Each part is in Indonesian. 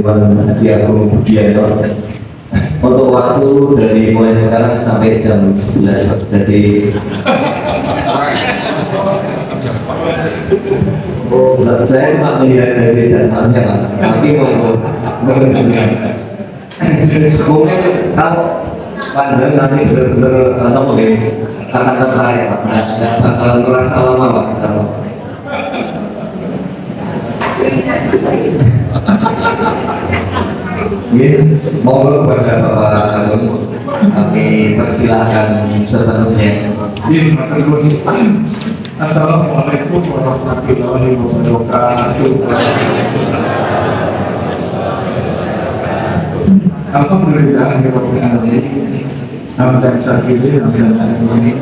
Haji Agung Budianto untuk waktu dari mulai sekarang sampai jam 11. Jadi saya cuma melihat dari jadwalnya Pak, tapi mau menunjukkan mungkin kalau pandangan nanti benar-benar atau mungkin kata-kata ya Pak, nggak bakalan terasa lama Pak. Monggo kepada Bapak Agung, kami persilahkan sepenuhnya. Assalamualaikum warahmatullahi wabarakatuh. Alhamdulillahirabbil alamin. Hamdan syakirin, hamdan alamin.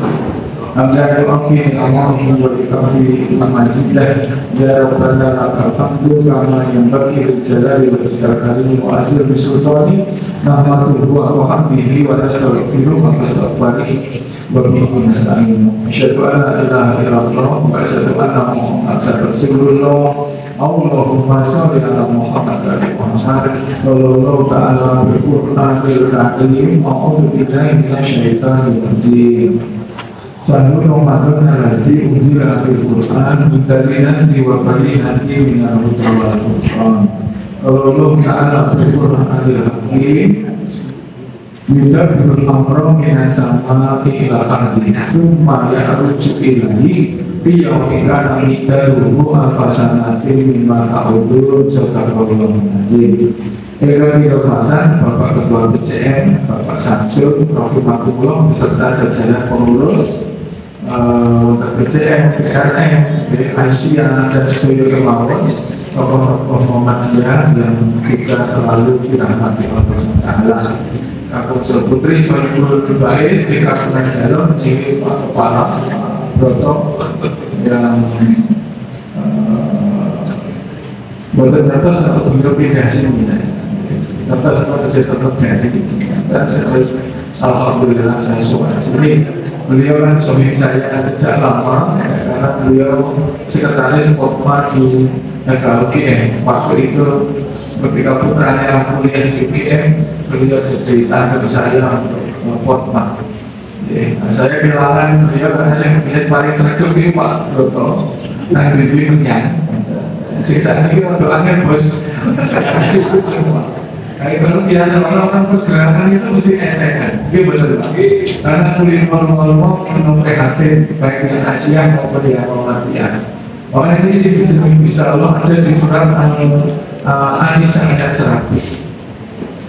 Hamdan rabbil alamin wa bihamdihi hamdan ya rabbana lakal hamdu kama yanbaghi li jalali wajhika karim wa azimi sultani nahmaduhu wa hamdihi wa nastaghfiruhu wa nastaghfiruh wa bihi nasta'in. Asyhadu an la ilaha illallah wa asyhadu anna Muhammadan rasulullah. Allahumma sholli ala Muhammad wa ali Muhammad. Wallahu ta'ala bil Qur'anil karim. A'udzu billahi minasyaitonir rajim. Sahur Ramadan al-Lazi unzila fil Qur'an dari nasi wa bayyinati minal huda wal furqan. Allah Ta'ala bil-Qur'anil hakim yudabbirul amra minas samaa'i ilal ardi tsumma ya'ruju ilaihi fi yawmin kana miqdaruhu alfa sanatin mimma ta'udun sadaqallahu azim. Eka dihormatan Bapak Ketua PCM, Bapak Samsul, Rahimahullah beserta jajaran pengurus PCM, PRM, Asia dan seluruh kemauan tokoh-tokoh Muhammadiyah yang juga selalu dirahmati Allah SWT. Kapolsek Putri Sohibul Baik di Kabupaten Dalam ini Pak Kepala Broto yang boleh atas atau beliau pindah sini atas pada saya tetap dari dan alhamdulillah saya suka sini. Beliau kan suami saya sejak lama karena beliau sekretaris Pokma di UGM. Waktu itu ketika putranya kuliah di UGM, beliau jadi tanggung saya untuk Pokma. Saya kenalan beliau karena saya melihat paling sering ini Pak Broto yang lebih kenyang. Sisa ini doanya bos. Kayak kalau biasa orang pergerakan itu mesti enteng kan, gitu betul Pak. Karena kulit ngomong menurut PHT baik dengan Asia maupun dengan Muhammadiyah. Makanya ini sih bisa Allah ada di surat An-Nisa ayat 100.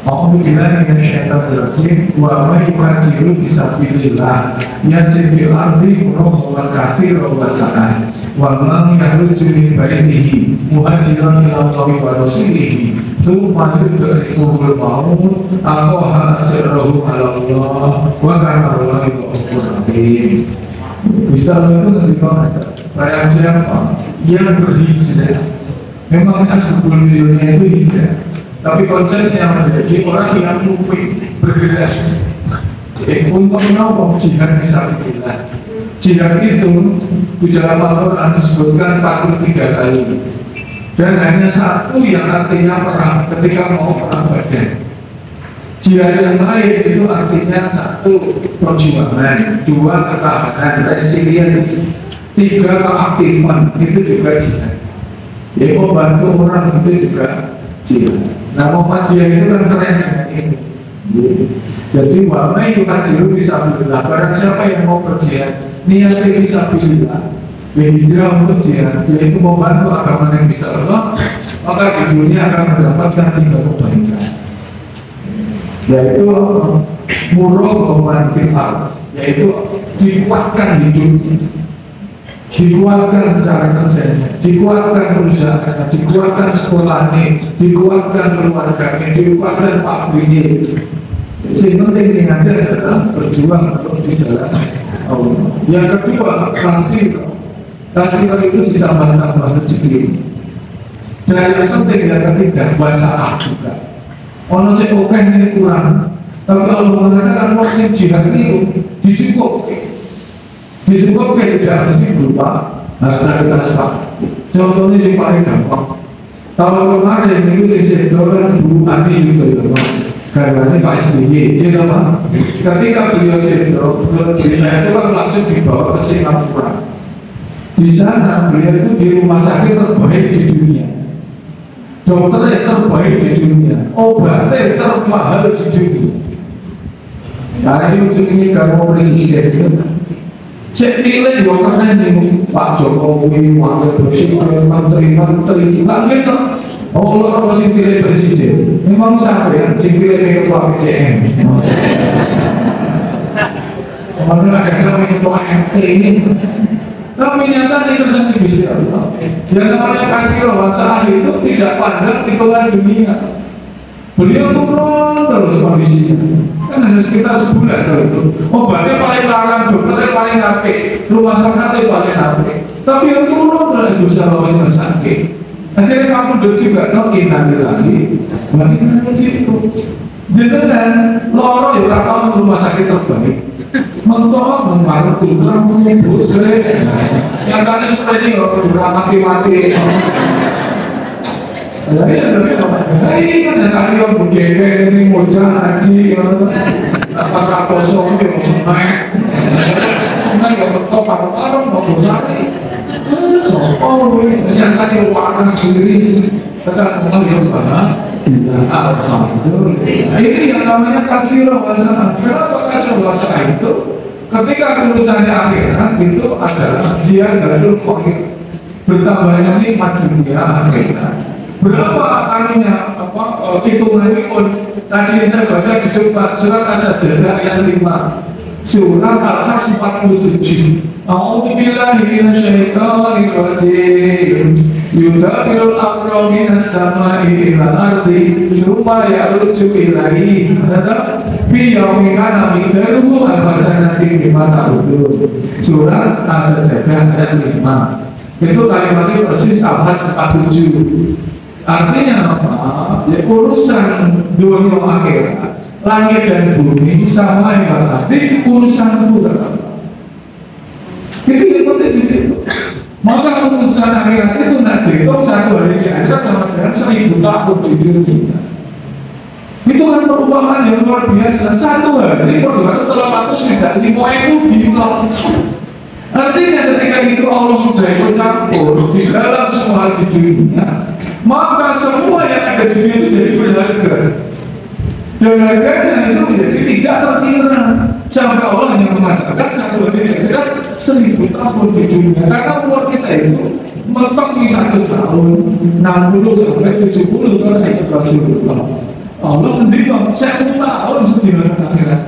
Aku bilang dengan syaitan rajim, wa may yuhajiru fisabilillah yajid bil ardi murahman katsira wa sa'ah wa man yakhruju min baitihi muhajiran ila Allahi wa rasulihi thumma yudrikuhu al-maut aqaha ajrahu ala Allah wa kana Allahu ghafurur rahim. Bisa itu ketika rakyat siapa yang berhijrah memang asbabul dunia itu hijrah. Tapi konsepnya menjadi orang yang mufid bergerak untuk menolong jihad fisabilillah. Jihad itu di dalam Al-Quran disebutkan 43 kali dan hanya satu yang artinya perang ketika mau perang Badar. Jihad yang lain itu artinya satu perjuangan, dua ketahanan, resilience, tiga keaktifan, itu juga jihad. Jadi membantu orang itu juga jihad. Nah, Muhammadiyah itu kan keren dengan ini. Jadi, wa may yuhajiru fisabilillah. Barang siapa yang mau berjihad, niatnya fisabilillah, berhijrah untuk jihad, yaitu membantu agama Nabi Allah, maka di dunia akan mendapatkan 3 kebaikan. Yaitu muraqaban fil ardh, yaitu dikuatkan hidupnya, dikuatkan cara kerjanya, dikuatkan perusahaannya, dikuatkan sekolahnya, dikuatkan keluarganya, dikuatkan pabriknya. Yang penting ingatnya adalah berjuang untuk di jalan Allah. Yang kedua, tasbih itu ditambah-tambah rezeki. Dan yang penting yang ketiga, wasa'ah juga. Ono sing oke ini kurang, tapi Allah mengatakan waktu jihad itu dicukupi tidak mesti berupa harta kita sepak. Contohnya yang paling gampang, Tahun kemarin itu saya sedorkan Bu Ani itu karena ini Pak SBY, dia nama. Ketika beliau sedor, berita itu kan langsung dibawa ke Singapura. Di sana beliau itu di rumah sakit terbaik di dunia, dokternya terbaik di dunia, obatnya termahal di dunia. Karena itu ini kamu presiden. Cek nilai dua karena ini Pak Jokowi, Wakil Presiden, Menteri, nggak gitu. Oh, lo masih pilih presiden. Memang siapa ya? Cek pilih ketua PCM. Maksudnya ada yang ketua MT ini. Tapi nyata itu satu bisa. Yang namanya kasih masalah itu tidak pandang hitungan dunia. Beliau turun terus kondisinya. Kan hanya sekitar sebulan itu. Obatnya paling larang, dokternya paling apik, rumah sakitnya paling apik. Tapi yang turun terus bisa lawas sakit. Akhirnya kamu udah juga nokin lagi, bagaimana itu? Jangan loro ya tahu rumah sakit terbaik. Mentok mengaruh kultur menyebut yang tadi seperti ini udah mati-mati. Ini kan tadi yang begini ini moja haji, pas kosong itu sungai, sungai yang betul paru-paru mau bocari, soal yang tadi warna sendiri, tekan kembali ke mana? Alhamdulillah. Ini yang namanya kasih wawasan. Kenapa kasih wawasan itu? Ketika urusannya akhirat itu adalah ziyadatul khair, bertambahnya nikmat dunia akhirat. Berapa anunya hitungannya pun tadi yang saya baca di depan surat As-Sajdah ayat 5, surat Al-Has 47. A'udzubillahi minasyaitonir rajim. Yudabirul amra minas samai ilal ardi tsumma ya'ruju ilaihi fi yaumin kana miqdaruhu alf-sanatin mimma ta'udun. Surat As-Sajdah ayat 5. Itu kalimatnya persis Al-Has 47. Artinya apa? Ya urusan dunia akhirat, langit dan bumi sama yang nanti urusan Tuhan. Itu yang penting di situ. Maka urusan akhirat itu nanti itu satu hari di akhirat sama dengan 1000 tahun di dunia. Itu kan perubahan yang luar biasa. Satu hari perjuangan telah waktu sudah 5.000 di tahun. Artinya ketika itu Allah sudah ikut campur di dalam semua di dunia, maka semua yang ada di dunia itu jadi berharga. Dan harganya itu menjadi tidak terkira. Sampai Allah yang mengatakan satu hari di akhirat 1000 tahun di dunia. Karena umur kita itu mentok di 100 tahun, 60 sampai 70 tahun itu Rasulullah. Allah mendidik 1000 tahun sebelum akhirat.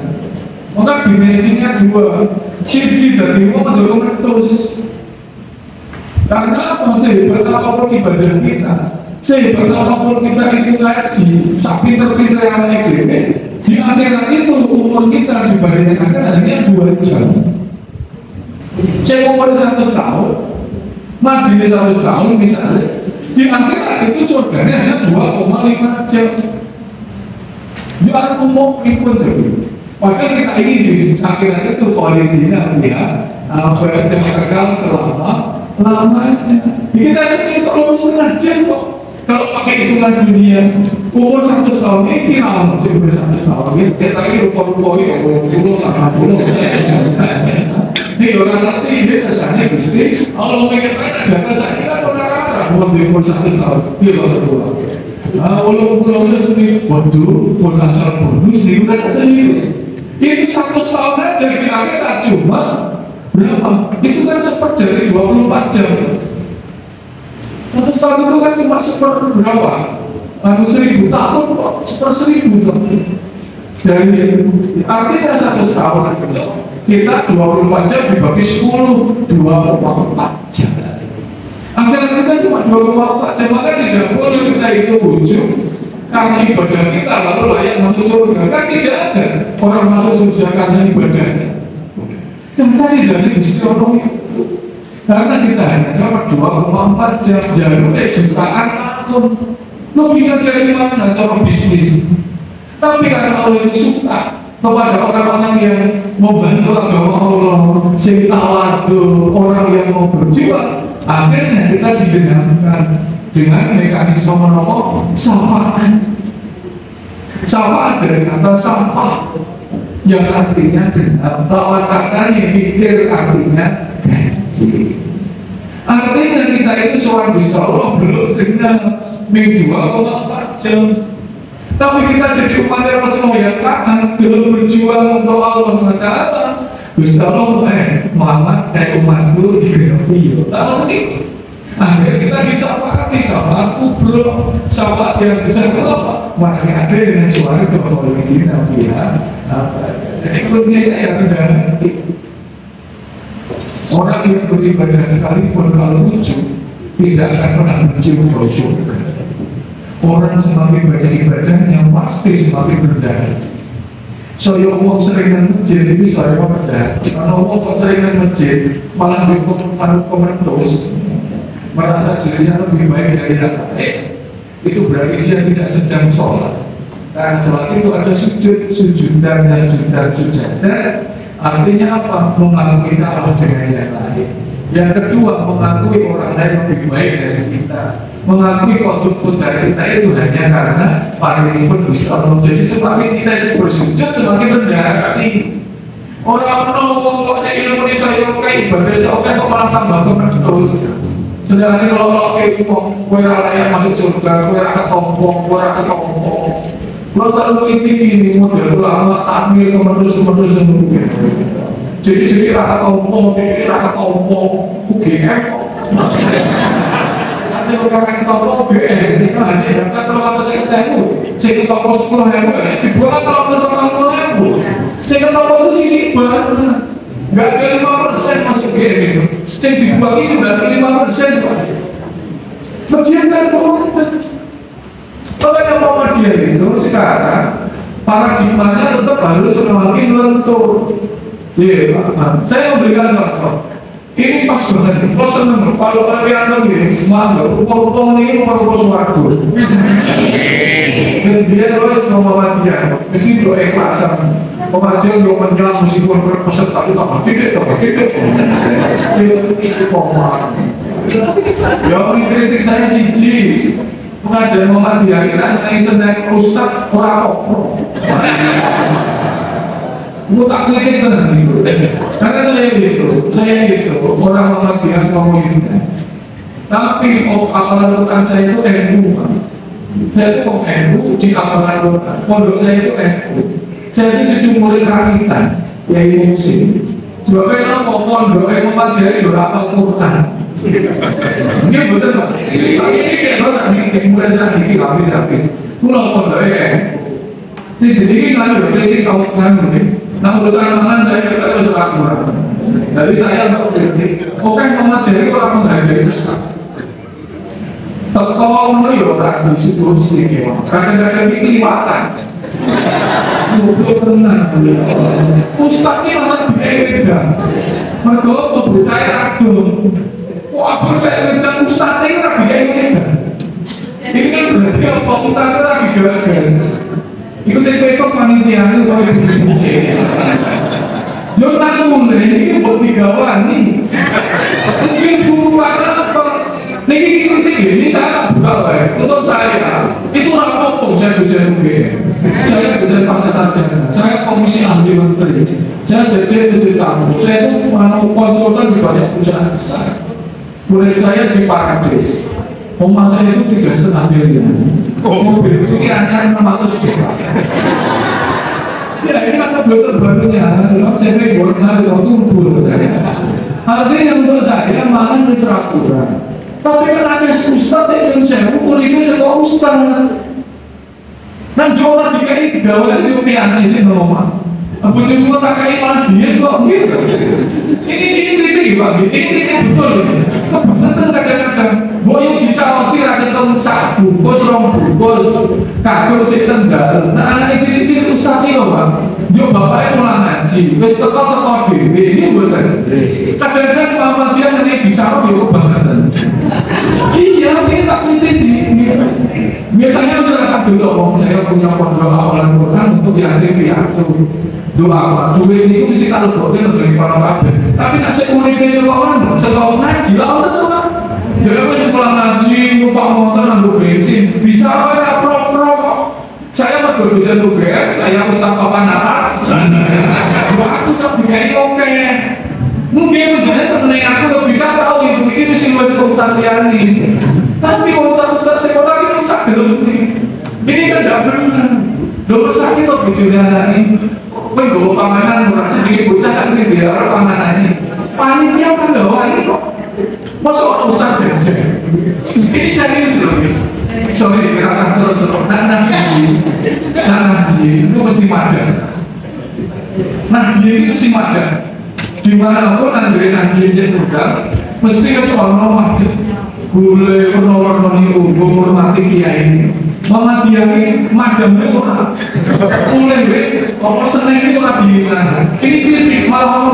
Maka dimensinya dua. Sisi dari mau jodoh terus. Karena apa? Sehebat apapun ibadah kita, sehebat apapun kita itu ngaji, pinter-pinter yang lain gini, di akhirat itu umur kita dibandingkan akhirat hanya 2 jam. Saya umur 100 tahun, majelis 100 tahun misalnya, di akhirat itu surganya hanya 2,5 jam. Jual umum pun jadi. Padahal kita ini di akhirat itu khalidina ya, berada kekal selama-lamanya. Kita ini kalau 1 jam kok. Kalau pakai hitungan dunia, umur 100 tahun ini lama sih umur 100 tahun ini. Kita ini rupa-rupa ini 20 sama 10. Ini orang nanti ini kesannya gusti. Kalau mereka ada kesan kita orang-orang umur 100 tahun, dia bakal tua. Walaupun pulau sendiri, waduh, potensial bonus itu kan ada ini. Itu 100 tahun aja di akhirat cuma berapa? Itu kan seperti 24 jam. 100 tahun itu kan cuma berapa? 1000 tahun kok, 1000 tahun. Dari artinya 100 tahun kita 24 jam dibagi 10, 24 jam. Akhirat kita cuma 24 jam, maka tidak boleh kita itu ujung karena ibadah kita lalu layak masuk surga. Kan tidak ada orang masuk surga karena ibadahnya. Dan tadi dari istilah itu karena kita hanya dapat 24 jam jalur jutaan tahun. Logika dari mana cara bisnis? Tapi karena Allah itu suka kepada orang-orang yang membantu agama Allah, yang tawadu, orang yang mau berjuang, akhirnya kita didengarkan dengan mekanisme menolong syafaat. Syafaat dari kata sampah yang artinya benar, lawan katanya mikir artinya gaji. Artinya kita itu seorang Gusti Allah belum benar ming 2,4 jam. Tapi kita jadi umat Rasulullah yang taat dalam berjuang untuk Allah SWT. Gusti Allah Muhammad umatku digenapi. Lalu ini akhirnya kita disapati sama kubro, sama yang besar apa? Makanya ada dengan suara kepolitik Nabi ya. Jadi kuncinya yang rendah hati. Orang yang beribadah sekalipun kalau lucu tidak akan pernah mencium bau surga. Orang semakin banyak ibadahnya pasti semakin rendah hati. Saya ngomong seringan masjid itu saya rendah hati. Kalau ngomong seringan masjid malah dikomentus merasa dirinya lebih baik dari yang itu berarti dia tidak sedang sholat. Karena sholat itu ada sujudan. Artinya apa? Mengakui Allah dengan yang lain. Yang kedua, mengakui orang lain lebih baik dari kita. Mengakui kodrat kita itu hanya karena paling pun bisa Allah. Jadi semakin kita itu bersujud, semakin rendah hati. Orang ngomong kok saya ilmu ini saya kayak ibadah saya kok malah tambah terus. Sedangkan kalau itu kue raya masuk surga, kue raka tompong. Kalau selalu ini model lama takmir kemenus jadi raka tompong, UGM. Hasil orang tompong UGM, hasil data kalau saya ketemu, saya ketemu 10.000, saya dibuat kalau 10.000, saya ketemu itu sih banget. Nggak ada 5% masuk UGM itu. Yang dibuangi 95%. Mencintai Tuhan. Kalau yang Muhammadiyah itu sekarang paradigmanya tetap harus semakin lentur. Iya, saya memberikan contoh. Ini pas banget. Lo seneng kalau kalian ini malah rupa-rupa ini rupa-rupa suaraku. Dan dia terus Muhammadiyah. Mesti doa ikhlasan. Pengajian yang menjelang meskipun berpeserta itu tidak itu istiqomah. Yang kritik saya siji pengajian Muhammadiyah kita yang sedang ustaz orang kopro. Mau tak kritik dengan itu. Karena saya gitu orang Muhammadiyah semua gitu. Tapi amalan Quran saya itu NU. Saya itu NU di amalan Quran. Pondok saya itu NU. Saya itu cucu murid Rakitan, yaitu musik. Sebabnya kalau pondok yang Muhammadiyah itu rapal Quran. Ini betul Pak. Ini kayak mulai sedikit habis. Pulau pondoknya. Jadi ini kalau kritik kau kan ini. Nah urusan mana saya kita harus lakukan. Dari saya untuk kritik. Oke Muhammadiyah itu orang menghargai Ustaz. Teko menuju orang di situ istimewa. Kadang-kadang ini kelihatan. Betul tenang. Ustaz ini malah diedang. Mereka percaya adung. Wah, percaya Ustaz ini lagi diedang. Ini kan berarti apa Ustaz itu lagi gagas. Itu saya pekok panitia itu kalau itu. Jangan mulai ini buat digawani. Mungkin guru apa? Ini kritik ini saya buka untuk saya itu rapor saya dosen UGM, saya dosen pasca sarjana, saya komisi ahli menteri, saya jadi dosen tamu, saya itu mau konsultan di banyak perusahaan besar, murid saya di Parades, rumah saya itu 3,5 miliar, mobil ini hanya 600 juta. Ya ini kan mobil terbarunya, saya buat nanti tumpul saya. Artinya untuk saya malah bisa kurang. Tapi kan ada ustaz yang saya muridnya sekolah ustaz. Dan jualan DKI digawal itu piano isi normal. Abu Jumbo tak kayak malah dia kok gitu. Ini kritik Pak, ini kritik betul. Kebetulan kadang-kadang boyong dicawosi rakyat tahun 1 bungkus 2 bungkus kagum sih tendal. Nah anak izin ustaz ini loh Pak. Jo bapaknya pulang ngaji, wes teko dhewe ini betul. Kadang-kadang Muhammadiyah hanya bisa yo kebangetan. Iya, ini tak kritisi. Biasanya masyarakat dulu saya punya pondok awalan Quran untuk yatim piatu. Doa duit ini mesti kalau boleh dari para kabeh. Tapi nak sekurang-kurangnya sekolah ngaji lah tentu Pak. Dia masih pulang ngaji, numpak motor nanggung bensin, bisa apa pro-pro. Saya berdosen UGM, saya ustaz papan atas. Aku sebagai oke. Mungkin menjadi sebenarnya aku udah bisa tahu itu ini sih masih ustaz Liani. Tapi ustaz sekolah ini bisa belum ini kan tidak benar. Dulu sakit kok gejala ini. Kau bawa pamanan murah sedikit bocah kan sih dia orang pamanannya. Panitia kan bawa ini kok. Masuk ustaz jajan. Ini serius loh. Sorry, dirasa seru-seru. Nah dia itu mesti madan. Nah dia itu mesti madan. Dimanapun Andre Nadia Jenderal mesti kesono madan. Gule warna-warni umum hormati kiai ini. Mama dia ini madamnya orang. Mulai apa seneng itu lagi ini kritik malah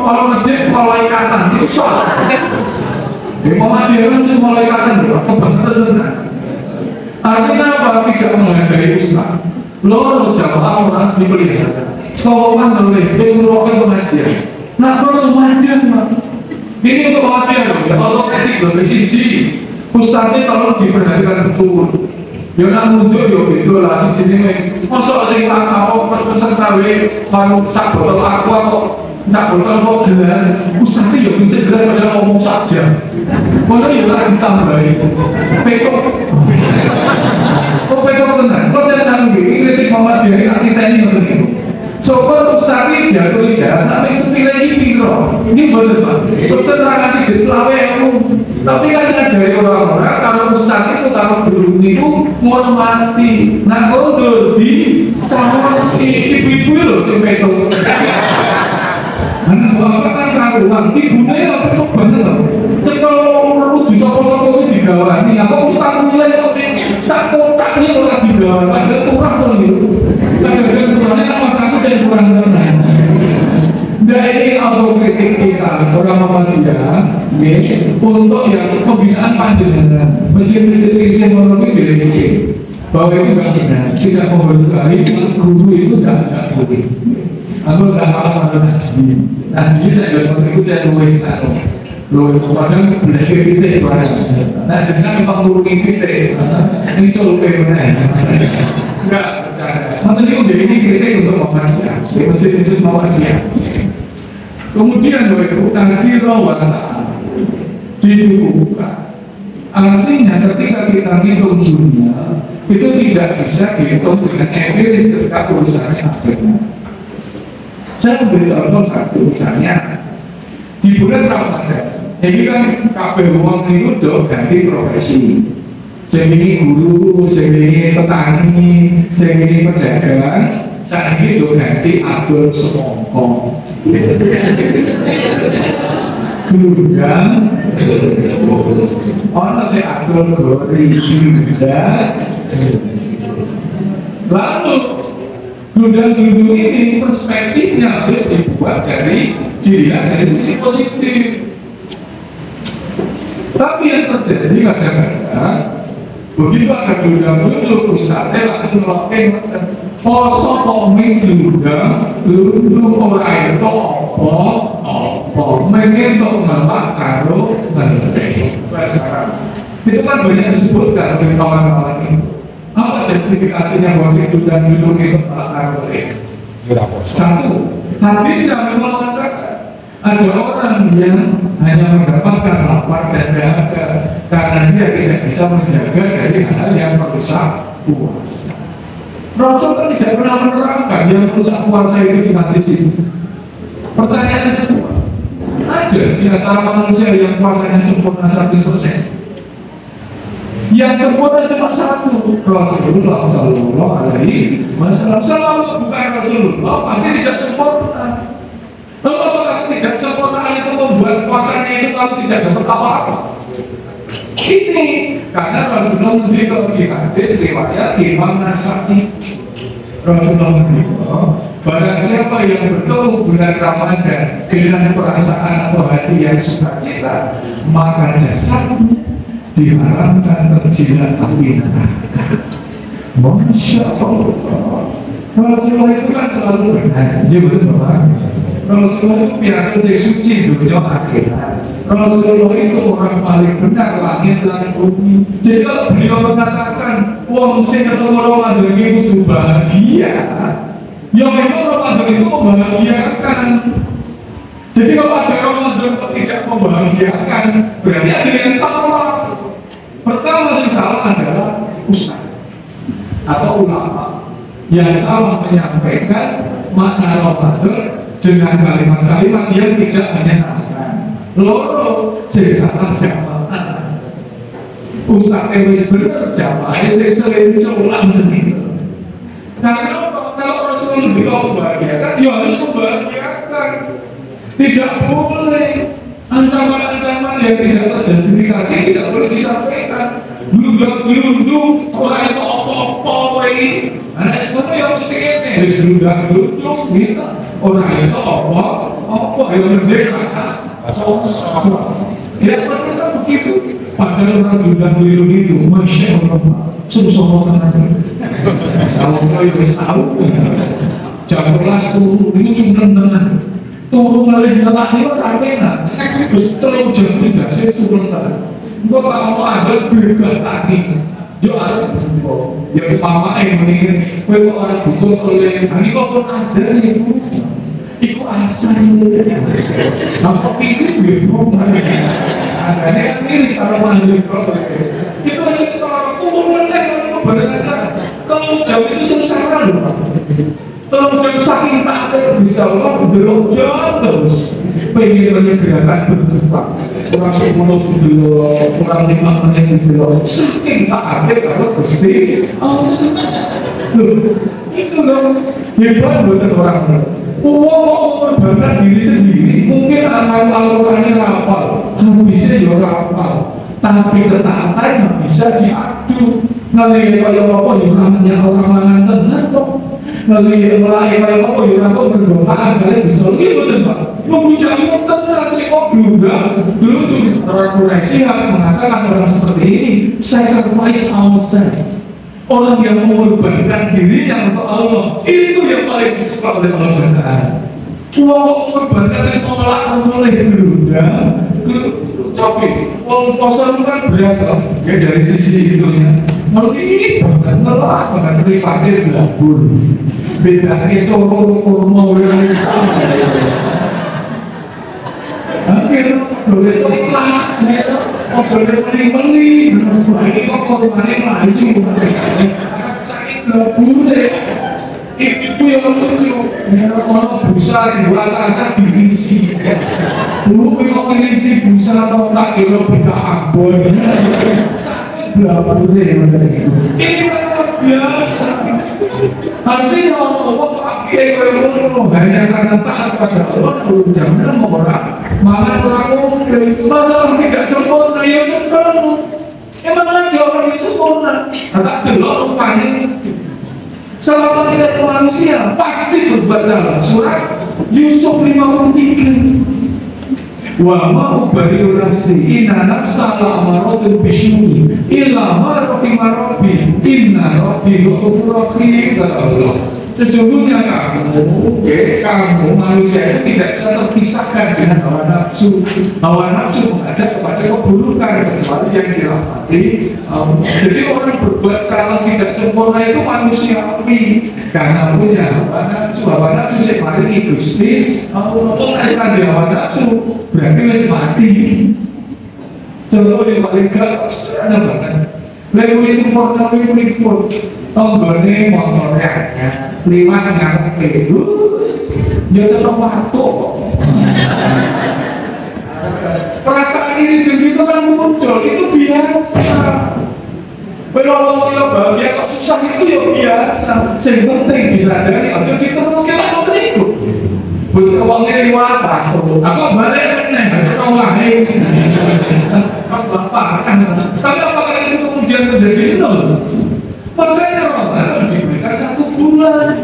kalau ngecek malaikatan itu soal. Mama dia itu malaikatan itu apa benar. Artinya apa? Tidak menghargai ustaz. Lo jamaah orang dipelihara. Sekolah boleh, terus merupakan pengajian. Nah, kalau wajar, ini untuk wajar loh. Ya Allah etik loh, siji. Ustaznya tolong diperhatikan betul. Ya nak muncul ya gitu lah sini. Masuk sing apa peserta baru sak botol aqua kok. Sak botol kok gelas. Ustaznya ya bisa gelas padahal ngomong saja. Padahal ya tak ditambahin. Pekok. Kok pekok tenan? Kok jangan ini kritik Muhammadiyah tak titeni ngoten niku. Coba ustaz jatuh di dalam, tapi setidaknya ini piro. Ini bener Pak. Pesen rangan tidak selawe aku. Tapi kan ngajari orang-orang kalau ustaz itu kalau guru itu menghormati. Nah kondur di camos ibu-ibu loh sampai itu. Nah bapak kan karuan, ibunya apa tuh bener loh. Cekel perlu disapa-sapa itu digawani. Aku ustaz mulai kok sak kotak ini ora digawani. Padahal turah tuh gitu. Kadang-kadang turahnya kan mas aku jadi kurang tenang. Nah ini autokritik kita orang Muhammadiyah untuk yang pembinaan panjenengan masjid-masjid yang menurut diri bahwa itu tidak benar, tidak memberkahi guru itu tidak boleh. Aku tidak kalah sama Nadia. Nadia tidak ada kontribusi saya luwe kadang belajar kita ibarat. Nah jangan memang guru kita ini coba benar. Enggak bercanda. Nanti ini kritik untuk Muhammadiyah, masjid-masjid Muhammadiyah. Kemudian Bapak kasih rawasa dicukupkan. Artinya ketika kita hitung dunia itu tidak bisa dihitung dengan empiris ketika urusannya akhirnya. Saya beri contoh satu misalnya di bulan Ramadan. Ini kan kabeh wong itu udah ganti profesi. Saya ini guru, saya ini petani, saya ini pedagang. Saya ini udah ganti atur semongko. Gelundang, orang saya atur gori gelundang. Lalu gelundang-gelundung ini perspektifnya harus dibuat dilihat dari sisi positif. Tapi yang terjadi kadang-kadang begitu ada gelundang-gelundung, ustaznya langsung melakukan poso komen gelundang orang itu apa mungkin untuk ngelak karo sekarang itu kan banyak disebutkan oleh kawan-kawan ini. Apa justifikasinya bahwa si gelundang itu ngelak karo satu, hadis yang memang mengatakan ada orang yang hanya mendapatkan lapar dan dahaga karena dia tidak bisa menjaga dari hal yang merusak puasa. Rasul kan tidak pernah menerangkan yang merusak puasa itu di hadis itu. Pertanyaan kedua, ada di antara manusia yang puasanya sempurna 100%. Yang sempurna cuma satu, Rasulullah Sallallahu Alaihi Wasallam. Selama bukan Rasulullah pasti tidak sempurna. Lalu apakah tidak sempurnaan itu membuat puasanya itu kalau tidak dapat apa-apa? Ini karena Rasulullah memberi kalau di hadis riwayat Imam Nasai, Rasulullah memberi barang siapa yang bertemu bulan Ramadan dengan perasaan atau hati yang sukacita, maka jasadnya diharamkan terjilat api neraka. Masya Allah. Rasulullah itu kan selalu berjanji, betul Bapak? Rasulullah itu pidato yang suci dunia akhirat. Rasulullah itu orang paling benar langit dan bumi. Jadi kalau beliau mengatakan wong sing ketemu Ramadan itu bahagia, ya memang Ramadan itu membahagiakan. Jadi kalau ada Ramadan kok tidak membahagiakan, berarti ada yang salah. Pertama yang salah adalah ustaz atau ulama yang salah menyampaikan makna Ramadan dengan kalimat-kalimat yang tidak menyenangkan. Loro sing salah jamaah. Ustaz wis bener jamaah sing sering ulang begitu. Karena kalau Rasulullah lebih membahagiakan, ya harus membahagiakan. Tidak boleh ancaman-ancaman yang tidak terjustifikasi tidak boleh disampaikan. Gelundung, orang itu apa-apa ini. Anak sebenarnya yang mesti ini, wis gelundung, gitu. Orang itu apa yang mendek rasa. Ya pasti kan begitu. Padahal orang gelundung itu, masya Allah, susah banget. Kalau kau yang tahu, jam 11 tuh, itu cuma tenan. Turun kali ngelak itu ramena, terus jam tidak sih turun tadi. Gua tahu ada berita tadi, jo ada semua. Yang mama yang mendingan, kau orang bukan oleh, ini kok pun ada nih bu, itu asal. Apa pilih bu? Ada yang pilih kalau manggil kau. Itu masih soal turun lagi kalau berasa. Kalau jam itu sengsara loh. Tolong jam saking takut bisa Allah berjalan terus pengen menyegerakan berjumpa orang 10 dulu orang 5 menit dulu saking takut kalau Gusti itu dong hebat buatan orang mau mengorbankan diri sendiri mungkin Al-Qurannya hafal hadisnya juga hafal tapi ketaatan nggak bisa diadu ngelihat kayak apa yang namanya orang mangan tenang kok ngelihat kayak apa yang apa berdoa kalian bisa lihat betul pak memuja Allah tenang terima dulu orang Quraisy mengatakan orang seperti ini sacrifice ourselves orang yang mengorbankan dirinya untuk Allah itu yang paling disuka oleh Allah SWT. Mau mengorbankan dan mengelak oleh geluda capek, wong poso kan berat ya dari sisi itu ya ngelih banget, ngelak banget melipatnya gelabur bedanya cowok kurma yang sama akhirnya boleh coklat boleh meli-meli ini kok korbannya lagi sakit gelabur itu yang lucu kalau busa rasa-rasa diisi dulu kalau diisi busa atau tak kira beda ambon sakit belabur ini kan biasa artinya Allah pakai hanya karena taat pada Allah belum jaminan orang malah orang masalah tidak sempurna ya sempurna emang ada orang yang sempurna tak delok rupanya selama tidak manusia pasti berbuat salah. Surat Yusuf 53. Wa ma ubari'u nafsi inna nafsa la'amaratun bisyu'i illa ma rahima rabbi inna rabbi ghafurur rahim kata Allah. Sesungguhnya kamu manusia itu tidak bisa terpisahkan dengan hawa nafsu. Hawa nafsu mengajak kepada keburukan kecuali yang dirahmati. Jadi orang berbuat salah tidak sempurna itu manusiawi karena punya hawa nafsu. Hawa nafsu sih paling Gusti. Orang di hawa nafsu berarti wis mati. Contoh yang paling gak sederhana banget. Lebih sempurna lebih pun tonggone motornya. Liwat ngarep terus ya tetap waktu kok perasaan ini itu kan muncul itu biasa kalau kita bahagia kok susah itu ya biasa yang penting disadari aja diterus kita mau itu butuh uangnya liwat aku balik meneng aja kau lain kan bapak tapi apakah itu kemudian terjadi nol makanya Ramadan diberikan 1 bulan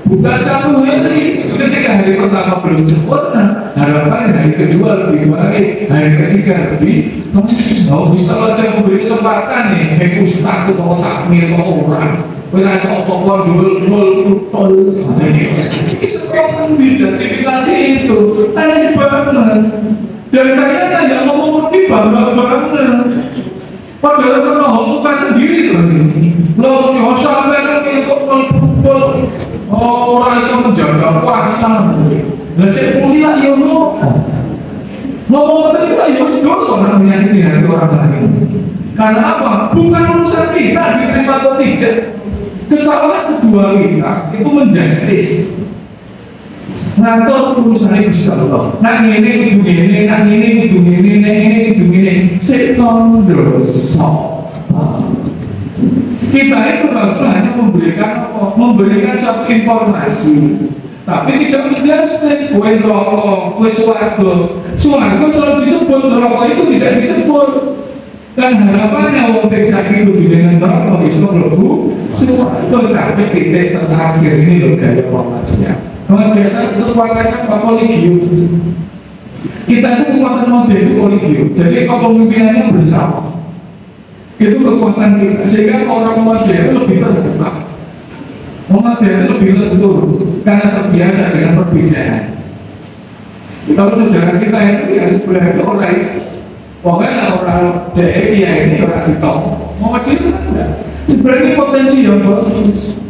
bukan 1 hari ketika hari pertama belum sempurna harapan hari kedua lebih baik hari ketiga lebih bisa aja memberi kesempatan nih ustaz atau takmir atau orang berarti apa-apa dul ini sekarang dijustifikasi itu aneh banget. Dan saya tanya ngomong ini bangga banget. Padahal karena muka sendiri loh ya sampai nanti untuk melpul orang yang menjaga puasa. Nah saya punya ya ngomong tadi ya harus dosa orang menyakiti hati orang lain. Karena apa? Bukan urusan kita diterima atau tidak. Kesalahan kedua kita itu menjustis ngatur urusan itu Allah. Nah ini itu gini, nah ini itu gini, nah ini itu gini. Seton dosa. Kita itu hanya memberikan apa? Memberikan satu informasi, tapi tidak menjustis. Kue rokok, kue suarga selalu disebut, rokok itu tidak disebut. Kan harapannya wong sing sakit kudu dengan rokok iso mlebu suarga sampai titik terakhir ini loh gaya Muhammadiyah. Muhammadiyah itu kekuatannya Kolegium. Kita itu kekuatan model itu Kolegium. Jadi kepemimpinannya bersama. Itu kekuatan kita. Sehingga orang Muhammadiyah itu lebih terbuka. Muhammadiyah itu lebih lentur karena terbiasa dengan perbedaan. Kalau saudara kita itu yang sebenarnya orang pokoknya orang DRI ini orang ditolong. Muhammadiyah itu enggak. Sebenarnya potensi yang bagus.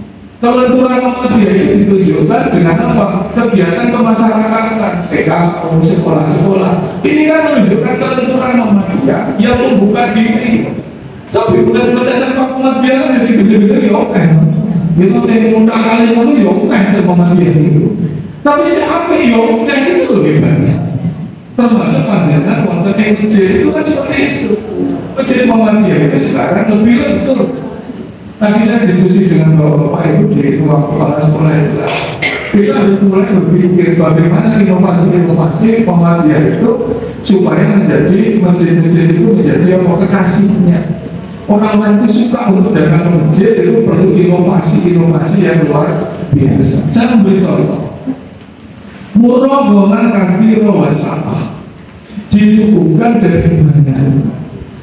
Kalau aturan Muhammadiyah itu ditunjukkan dengan apa? Kegiatan kemasyarakatan, PKK, sekolah-sekolah. Ini kan menunjukkan kelenturan Muhammadiyah yang membuka diri. Tapi bulan-bulan Pak Muhammadiyah kan masih gede-gede ya oke. Itu saya undang kalian itu ya oke dari Muhammadiyah itu. Tapi saya apa ya oke itu loh hebatnya. Termasuk panjangan wonten yang masjid itu kan seperti itu. Masjid Muhammadiyah itu sekarang lebih lentur. Tadi saya diskusi dengan Bapak Ibu di ruang kepala sekolah itu lah. Kita harus mulai berpikir bagaimana inovasi Muhammadiyah itu supaya menjadi masjid-masjid itu menjadi apa kekasihnya. Orang itu suka untuk datang ke masjid itu perlu inovasi yang luar biasa. Saya memberi contoh. Murah kasih wasapah dicukupkan dari mana?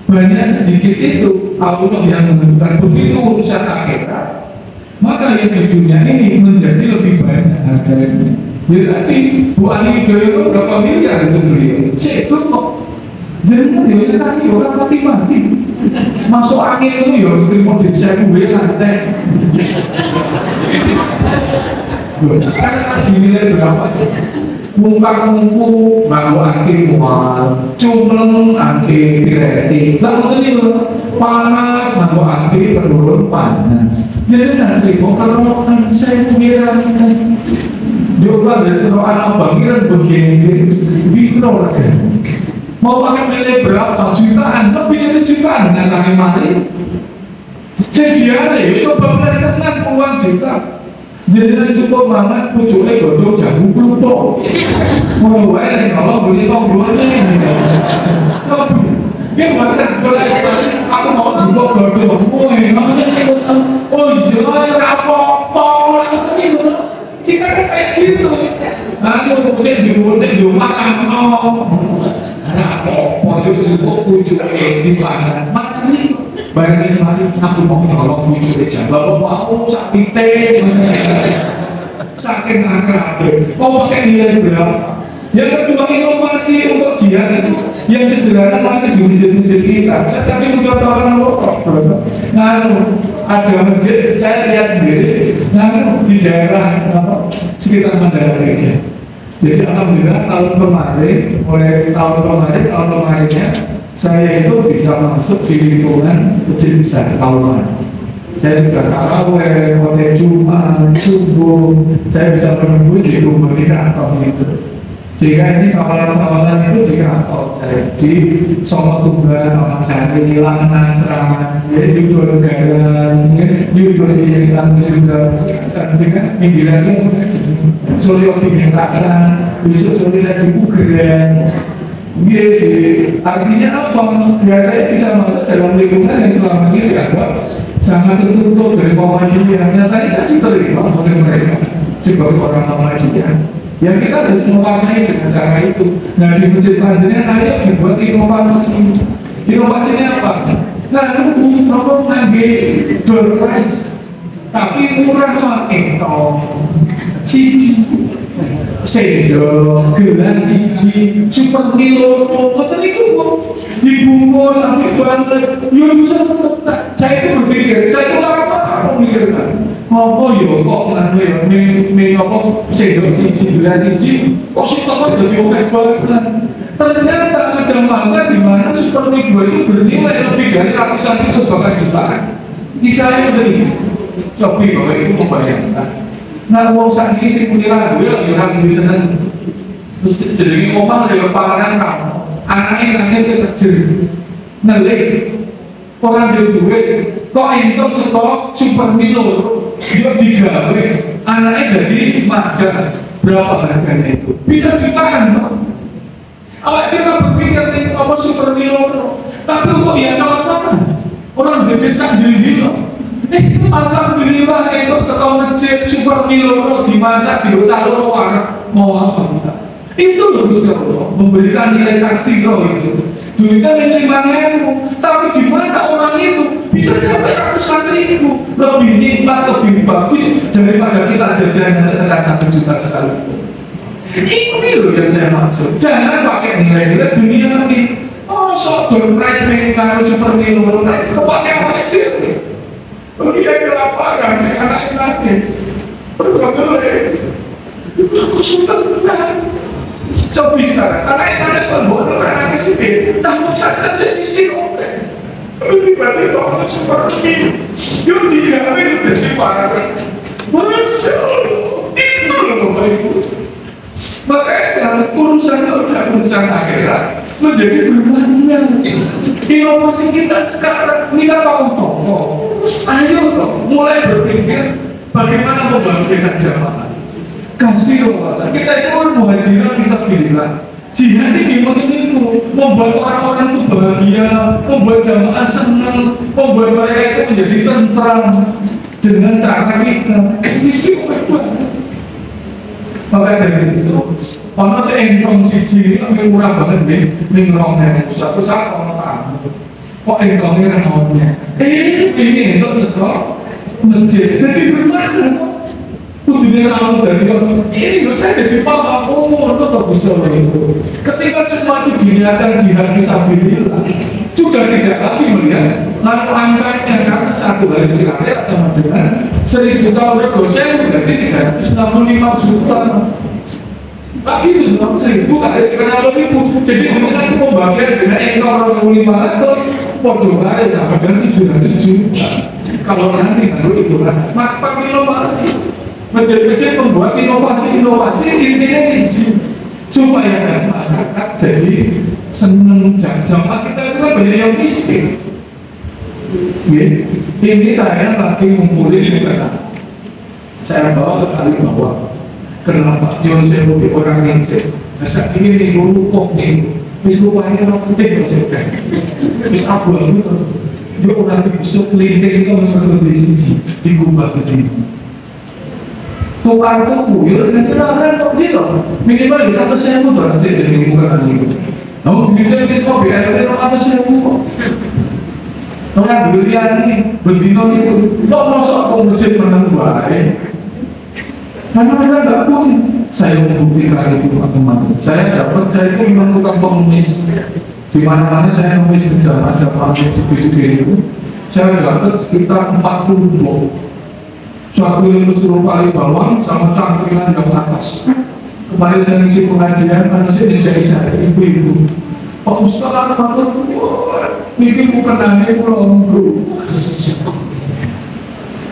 Banyak sedikit itu Allah yang menentukan. Begitu urusan akhirat, maka yang di dunia ini menjadi lebih banyak adanya. Jadi tadi Bu Ani Yudhoyono berapa miliar itu beliau? Itu kok jangan dia tadi orang mati masuk angin itu ya terima di saya lantai. Sekarang dinilai berapa? Mungkar-mungku ngaku anti mual, cumleng anti piretik. Lalu ini panas ngaku anti penurun panas. Jadi nanti kalau saya punya lantai juga ada seroan apa kira begini biro lagi. Mau pakai nilai berapa jutaan? Lebih dari jutaan dengan kami mati. Jadi ada ya, sebab tenan puluhan juta. Jadi cukup banget pucuknya godok jagung pelupuk. Mau yang kalau beli tonggolannya ya bahkan boleh sekali aku mau jemput godok oh iya apa-apa kita kan kayak gitu aku saya jemput makan apa-apa jemput pucuknya di mana makanya bayangin semakin aku mau nyolong bujuk aja bapak mau sakite saking akrab mau pakai nilai berapa. Yang kedua inovasi untuk jihad itu yang sederhana lagi di masjid-masjid kita. Saya tadi mencontohkan ada masjid saya lihat sendiri di daerah sekitar Mandala Reja. Jadi alhamdulillah tahun kemarinnya saya itu bisa masuk di lingkungan masjid besar Kauman. Saya sudah taraweh, khotbah Jumat, subuh, saya bisa menembus di rumah di kantor itu. Sehingga ini sawalan-sawalan itu di kantor. Saya di Solo Tunggal, Taman Sari, Langas, Raman, Yudho Negara, Yudho Jilang juga. Dengan pinggirannya Suryo dimintakan, besok sore saya dibugeran. Artinya apa? Ya saya bisa masuk dalam lingkungan yang selama ini dianggap sangat tertutup dari Muhammadiyah. Nyatanya saya diterima oleh mereka sebagai orang Muhammadiyah. Ya kita harus mewarnai dengan cara itu. Nah di masjid selanjutnya ayo dibuat inovasi. Inovasinya apa? Nah itu ngomong lagi door prize. tapi murah lah cici sendok gelas cici super milo ngoten niku dibungkus sampai banget yo bisa saya itu berpikir saya itu apa memikirkan apa yo kok nganu yo apa sendok cici gelas cici kok sih kok jadi oke banget ternyata ada masa di mana super milo itu bernilai lebih dari ratusan ribu bahkan jutaan misalnya begini lebih bapak ibu membayangkan nah uang saat ini sih punya lagu ya lagi ragu dengan terus jadi ngomong dari panganan kamu anaknya nangis kecil ngelik orang dia duit kok itu sekolah super milo dia digawe anaknya jadi magang berapa harganya itu bisa jutaan toh awak kita berpikir nih apa super milo tapi untuk yang kawan orang jadi sendiri alhamdulillah itu sekolah kecil super milo dimasak di calon orang mau apa kita itu loh Gusti Allah memberikan nilai kasih itu duitnya yang 5.000 tapi di mana orang itu bisa sampai ratusan ribu lebih nikmat lebih bagus daripada kita jajan yang tekan 1 juta sekali ini loh yang saya maksud jangan pakai nilai-nilai dunia ini oh so door price mengenai super milo itu pakai apa itu bagi yang kelaparan, si anak nangis berdoa-doa aku sudah tenang coba sekarang, anak nangis bodoh nangis ini campur saja jadi oke tiba-tiba orang seperti yuk digawe udah diparah Masya Allah itu loh Bapak Ibu makanya urusan udah urusan akhirat menjadi bermakna inovasi kita sekarang ini kan tokoh-tokoh ayo toh mulai berpikir bagaimana membagikan jamaah kasih wawasan kita itu muhajiran bisa bilang jihad ini membuat orang-orang itu bahagia membuat jamaah senang membuat mereka itu menjadi tentram dengan cara kita miskin banget maka dari itu ono seentong siji ini murah banget nih ngomongnya suatu saat ono tamu kok entongnya ngomongnya ini entok setor masjid jadi bermakna kok kudunya kalau dari ini loh saya jadi paham itu bagus itu ketika semua itu diniatkan jihad fisabilillah sudah tidak lagi melihat lalu angkanya karena 1 hari di akhirat sama dengan 1.000 tahun berdosa berarti 365 juta lagi itu dong 1.000 kali kenal itu jadi dengan itu pembagian dengan ekor 500 podo kali sama dengan 700 juta kalau nanti lalu itu maka kilo lagi masjid-masjid membuat inovasi intinya sih supaya masyarakat jadi seneng jamaah kita itu kan banyak yang miskin ini saya lagi ngumpulin mereka saya bawa ke kali bawah kenapa yang saya lebih orang yang saya saat ini nih dulu kok nih mis rupanya orang penting yang saya kan mis abu itu dia orang bisa kelinting itu menurut di sini di kubah begini tukar tuku, ya dengan ilahan kok gitu minimal di 100.000 barang saya jadi bukan itu namun begitu bisa kok BRT 100.000 kok orang belian ini berdino itu kok masuk aku masjid menang baik karena mereka gak punya saya membuktikan itu teman-teman saya itu memang tukang pengemis di mana-mana saya nulis jamaah-jamaah itu saya dapat sekitar 40 blok suatu ilmu suruh kali bawah sama cangkringan yang atas kemarin saya ngisi pengajian masih menjadi saya ibu-ibu Pak Ustaz patut ini bukan hanya pulau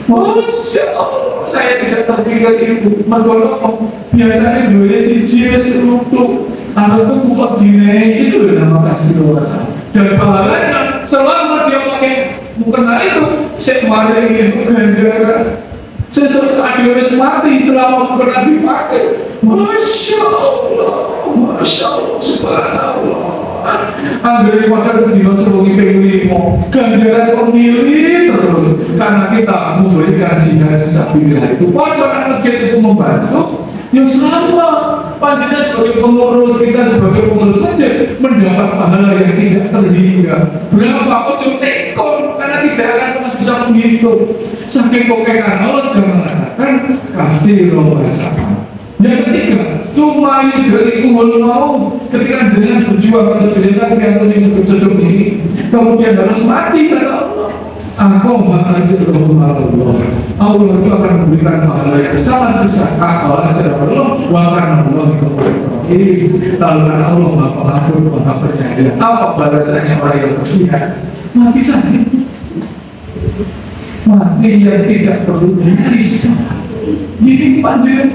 Masya Allah saya tidak terpikir itu mendorong biasanya dua siji seluruh atau itu bukan dinai itu nama kasih luasa dan pahalanya selama dia pakai mukena itu saya kemarin itu ganjaran sesuatu adil mati selama pernah dipakai Masya Allah subhanallah daripada sedih sebelum penglimo ganjaran pemilih terus karena kita memberikan jihad fisabilillah itu pada orang masjid itu membantu yang selama panjenengan sebagai pengurus kita sebagai pengurus masjid mendapat pahala yang tidak terhingga berapa ujung tekor karena tidak akan pernah bisa menghitung. Saking kokekan Allah sudah mengatakan kasih roh sama. Yang ketiga, tumayu dari kuhul mau ketika jenengan berjuang untuk berdiri yang disebut-sebut ini, kemudian harus mati kata Allah. Aku mengajari Allah. Allah itu akan memberikan pahala yang sangat besar. Aku ajar Allah, bahkan Allah ini lalu kan Allah maha pengatur, maha penyayang. Apa balasannya orang yang berjihad? Mati saja. Mati yang tidak perlu dirisau. Ini panjang.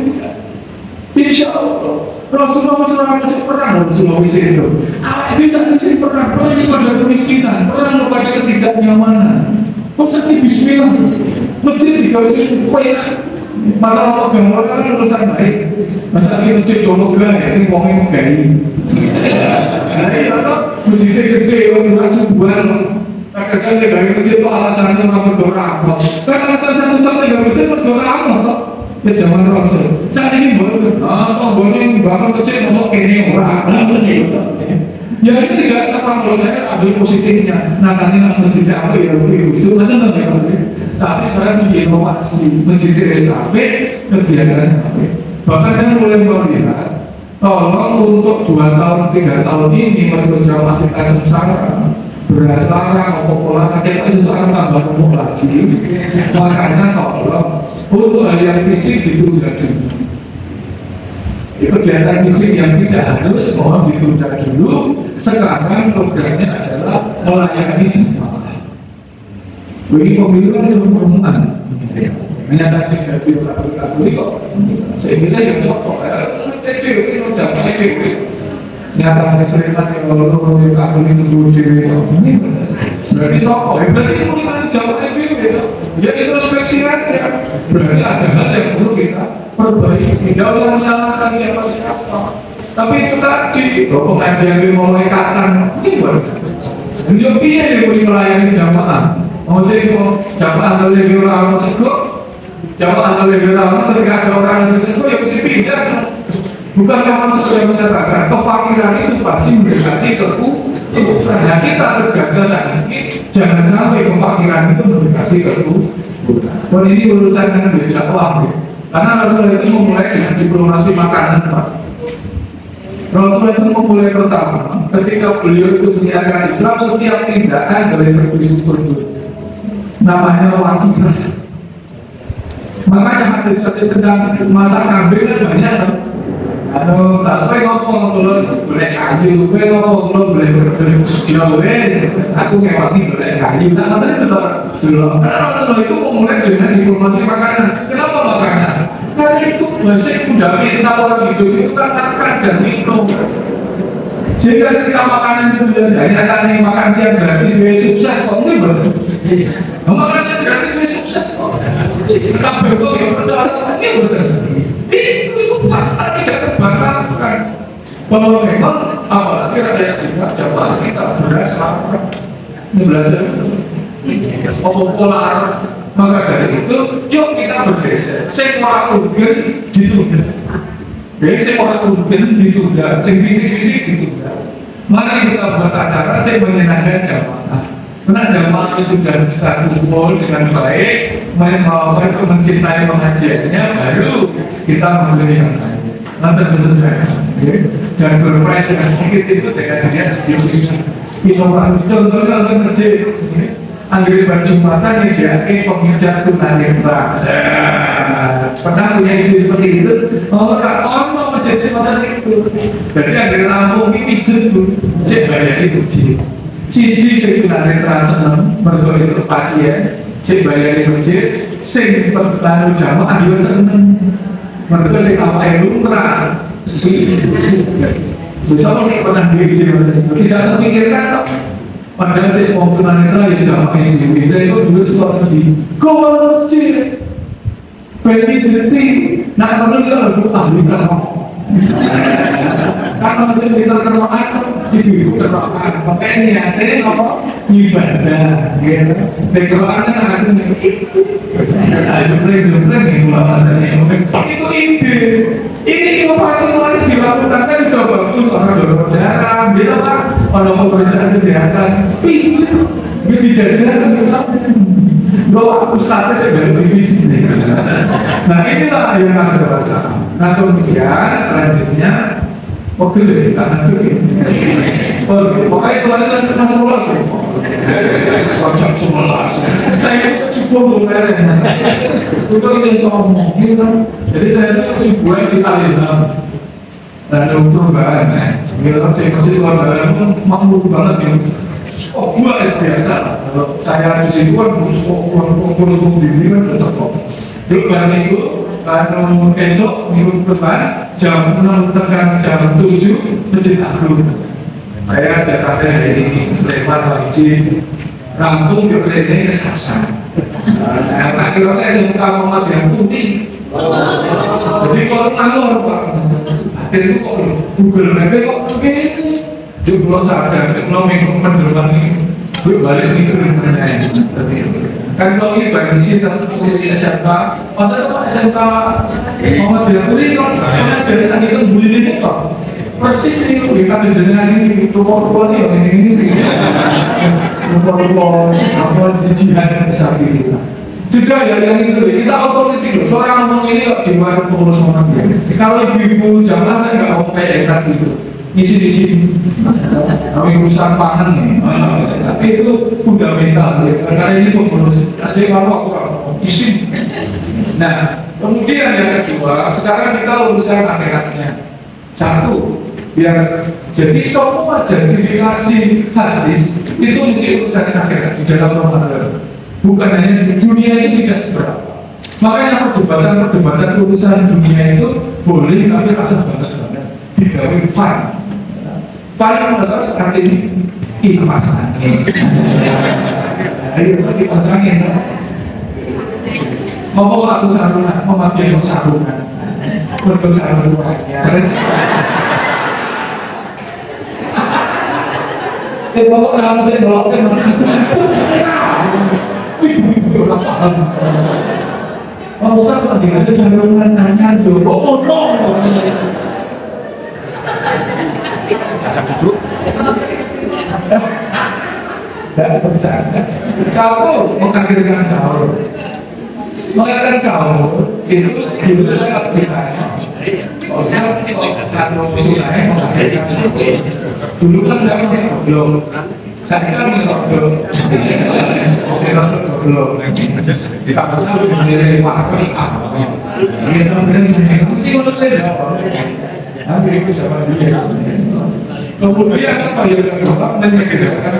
Insya Allah Rasulullah SAW masih perang Rasulullah itu bisa mencari perang pada kemiskinan, perang pada ketidaknyamanan. Maksudnya bismillah masjid dikasih kue masalah agama kan urusan baik. Masalah masjid dulu gaya ini ngomongin gaya saya atau masjidnya gede orang subuhan kadang-kadang gaya masjid itu alasannya orang berdorang kan alasan satu-satunya gaya masjid berdorang ya zaman Rasul saat ini boleh boleh bangun kecil masuk kini orang ya ini tidak sama kalau saya ambil positifnya nanti masjid apa ya lebih usul ada namanya tapi sekarang diinovasi masjid SAP kegiatan bahkan saya mulai melihat tolong untuk 2 tahun 3 tahun ini menurut jamaah kita sengsara beras larang, pola kita sesuatu tambah umum lagi makanya tolong untuk hal yang fisik ditunda dulu kegiatan fisik yang tidak harus mohon ditunda dulu sekarang programnya adalah melayani jemaah ini pemilu sebelum pertemuan menyatakan jika Katolik kok sehingga yang sokok TDW itu jamaah TDW nyata keserikan yang lalu aku ini ini berarti sokok berarti itu bukan jamaah TDW ya introspeksi aja berarti ada hal yang perlu kita perbaiki tidak usah menyalahkan siapa-siapa tapi itu tadi pengajian yang mulai kapan ini baru menjawab yang boleh melayani jamaah mau sih mau jamaah lebih orang sego jamaah lebih orang ketika ada orang yang sego ya mesti pindah bukan kawan sudah menyatakan kefakiran itu pasti mendekati kekurangan. Nah kita tergagas saat ini jangan sampai kefakiran itu mendekati kekurangan. Dan ini urusan yang beda uang. Karena Rasulullah itu memulai dengan diplomasi makanan, Pak. Rasulullah itu memulai pertama ketika beliau itu menyiarkan Islam setiap tindakan dari berbisnis namanya wakilah. Makanya hadis-hadis tentang masak kambing kan banyak. Aduh, tapi ngomong kalau boleh kayu, gue ngomong kalau boleh berbeda, aku ngewasi boleh kayu. Nah, katanya betul Rasulullah. Karena Rasulullah itu memulai dengan diplomasi makanan. Kenapa makanan? Karena itu basic budaya kita orang hidup itu kan makan dan minum. Sehingga ketika makanan itu hanya tadi makan siang gratis, sukses kok ini betul. Makan siang gratis, sukses kok. Kita berdoa yang percaya ini betul. Itu fakta tidak terbantahkan bahwa memang apalagi rakyat kita jamaah kita beras lapar ini belajar polar maka dari itu yuk kita bergeser sing ora urgen ditunda sing ora urgen ditunda sing bisik-bisik ditunda mari kita buat acara sing menyenangkan jamaah karena jamaah sudah bisa kumpul dengan baik mau itu mencintai pengajiannya baru kita membeli yang lain nanti bersejarah dan berproses yang sedikit itu jangan dilihat sedikit inovasi contohnya untuk kecil Anggri Jumatan yang diakai pemijat tunanetra pernah punya ide seperti itu orang mau menjadi semacam itu jadi Anggri Lampung ini pijet cek bayar itu cici sing tunanetra seneng mergo itu pasien cek bayar masjid, sing lalu jamaah juga seneng. Mereka sing apa yang lumrah. Bersama sih pernah tidak terpikirkan kok. Padahal sing mau tunanetra ya jamaah yang diwida itu juga sesuatu di gol kecil. Bagi jeti, nak kalau kita lebih ahli kan. Karena masih kita termakan ibu termakan makanya niatnya apa ibadah gitu backgroundnya tak ada jumlah itu ide ini inovasi mulai dilakukan kan sudah bagus orang donor darah bilang kan kalau pemeriksaan kesehatan pijet Gue dijajar, lo aku status saya baru dipijit nih. Nah inilah yang saya rasa. Nah kemudian selanjutnya, oke deh, tangan tuh gitu. Pokoknya itu ada setengah 11 jam 11 saya itu sebuah bulan untuk itu ngomong gitu. Jadi saya itu sebuah di Alilham dan perubahan film saya kecil keluarga itu makmur banget gitu. Oh gua biasa kalau saya di situ kan kursus diri kan tetap kok perubahan itu lalu esok minggu depan jam 6 tekan jam 7 Masjid Agung. Saya jatah saya hari ini ke Sleman, Wajib, rampung ke Plene, ke Sasan. Nah, kira-kira saya buka Muhammad yang kuning. Jadi kalau ngalor, Pak. Akhirnya kok Google Map kok begini. Dia belum sadar, dia belum mengikut penderuan ini. Gue balik gitu namanya. Kan kalau ini bagi sih di SMK, padahal Pak SMK Muhammad yang kuning kok jadi tadi itu bully ini kok. Persis ini tuh kita jenengan ini rupa-rupa nih ini rupa-rupa apa jihad besar kita juga ya yang itu kita otomatis seorang ngomong ini loh di luar pengurus orang dia kalau ibu-ibu zaman saya nggak mau kayak tadi itu isi di sini kami urusan pangan nih tapi itu fundamental ya karena ini pengurus saya kalau aku isi nah kemudian yang kedua sekarang kita urusan akhiratnya satu biar jadi semua justifikasi hadis itu mesti urusan akhirat di dalam Ramadan bukan hanya di dunia ini tidak seberapa makanya perdebatan urusan dunia itu boleh tapi rasa banget digawe fun menurut seperti ini kipas angin ayo kipas angin mau aku sarungan mau mati aku sarungan sarungannya bapak kenapa saya bawakan ibu-ibu orang paham Pak Ustaz lagi ada sarungan nanya dulu oh no sakit bro tidak bercanda campur mengakhirkan sahur mengatakan sahur itu dulu saya nggak ceritanya Pak Ustaz kalau musuhnya mengakhirkan sahur dulu kan tidak masih belum saya kan belum saya belum di kampung itu berdiri wakil kita berdiri mesti menurut tapi itu sama dia kemudian apa yang kedua menyegerakan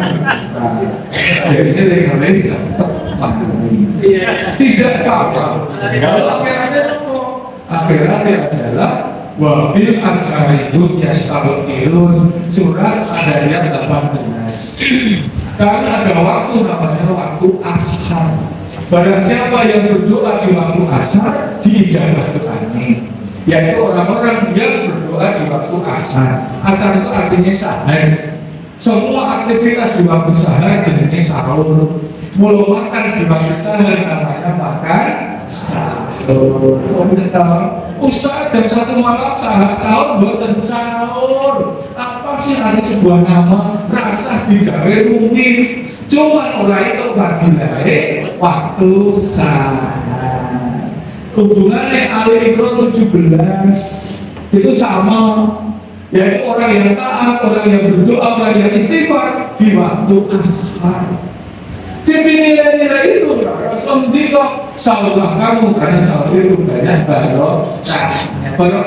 akhirnya dengan lain tidak sama kalau akhirnya adalah wabil asharibut yastabqirun surat ada yang 18 karena ada waktu namanya waktu ashar barang siapa yang berdoa di waktu ashar diijabah Tuhan yaitu orang-orang yang berdoa di waktu ashar ashar itu artinya sahar semua aktivitas di waktu sahar jenis sahur mulai makan di waktu sahar namanya makan sahur Ustaz jam 1 malam sahur buatan sahur apa sih ada sebuah nama rasa digawe rumit cuma orang itu fadilahe waktu sahur hubungannya Ali Imran 17 itu sama yaitu orang yang taat, orang yang berdoa, orang yang istighfar di waktu ashar jadi nilai-nilai itu Rasul mendikok sahurlah kamu karena sahur itu banyak barokah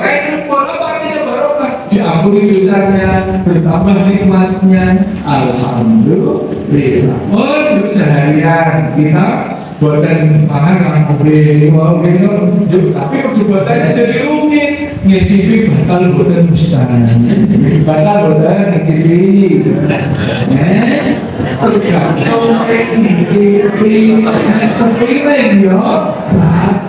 itu apa artinya barokah diampuni dosanya bertambah nikmatnya alhamdulillah untuk seharian kita buatan makan kan mobil tapi perdebatannya jadi rumit ngecipi batal buatan bustana batal buatan ngecipi tergantung ngecipi sepiring yo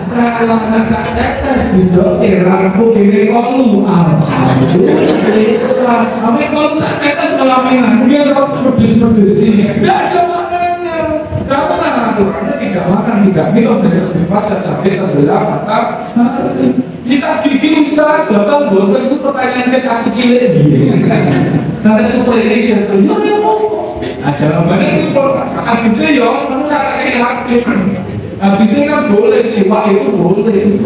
kalau nggak tetes dijo rampung kiri kamu alhamdulillah kami kalau tetes kelaminan dia pedes-pedesin nggak ada maknanya karena aturannya tidak makan, tidak minum dari tempat sampai tenggelam mata kita gigi Ustaz, bakal boten itu pertanyaan kita kecil dia nanti seperti ini saya tunjuk Nah, jawabannya itu habisnya ya, kamu katakan habis. Habisnya kan boleh, siwak itu boleh.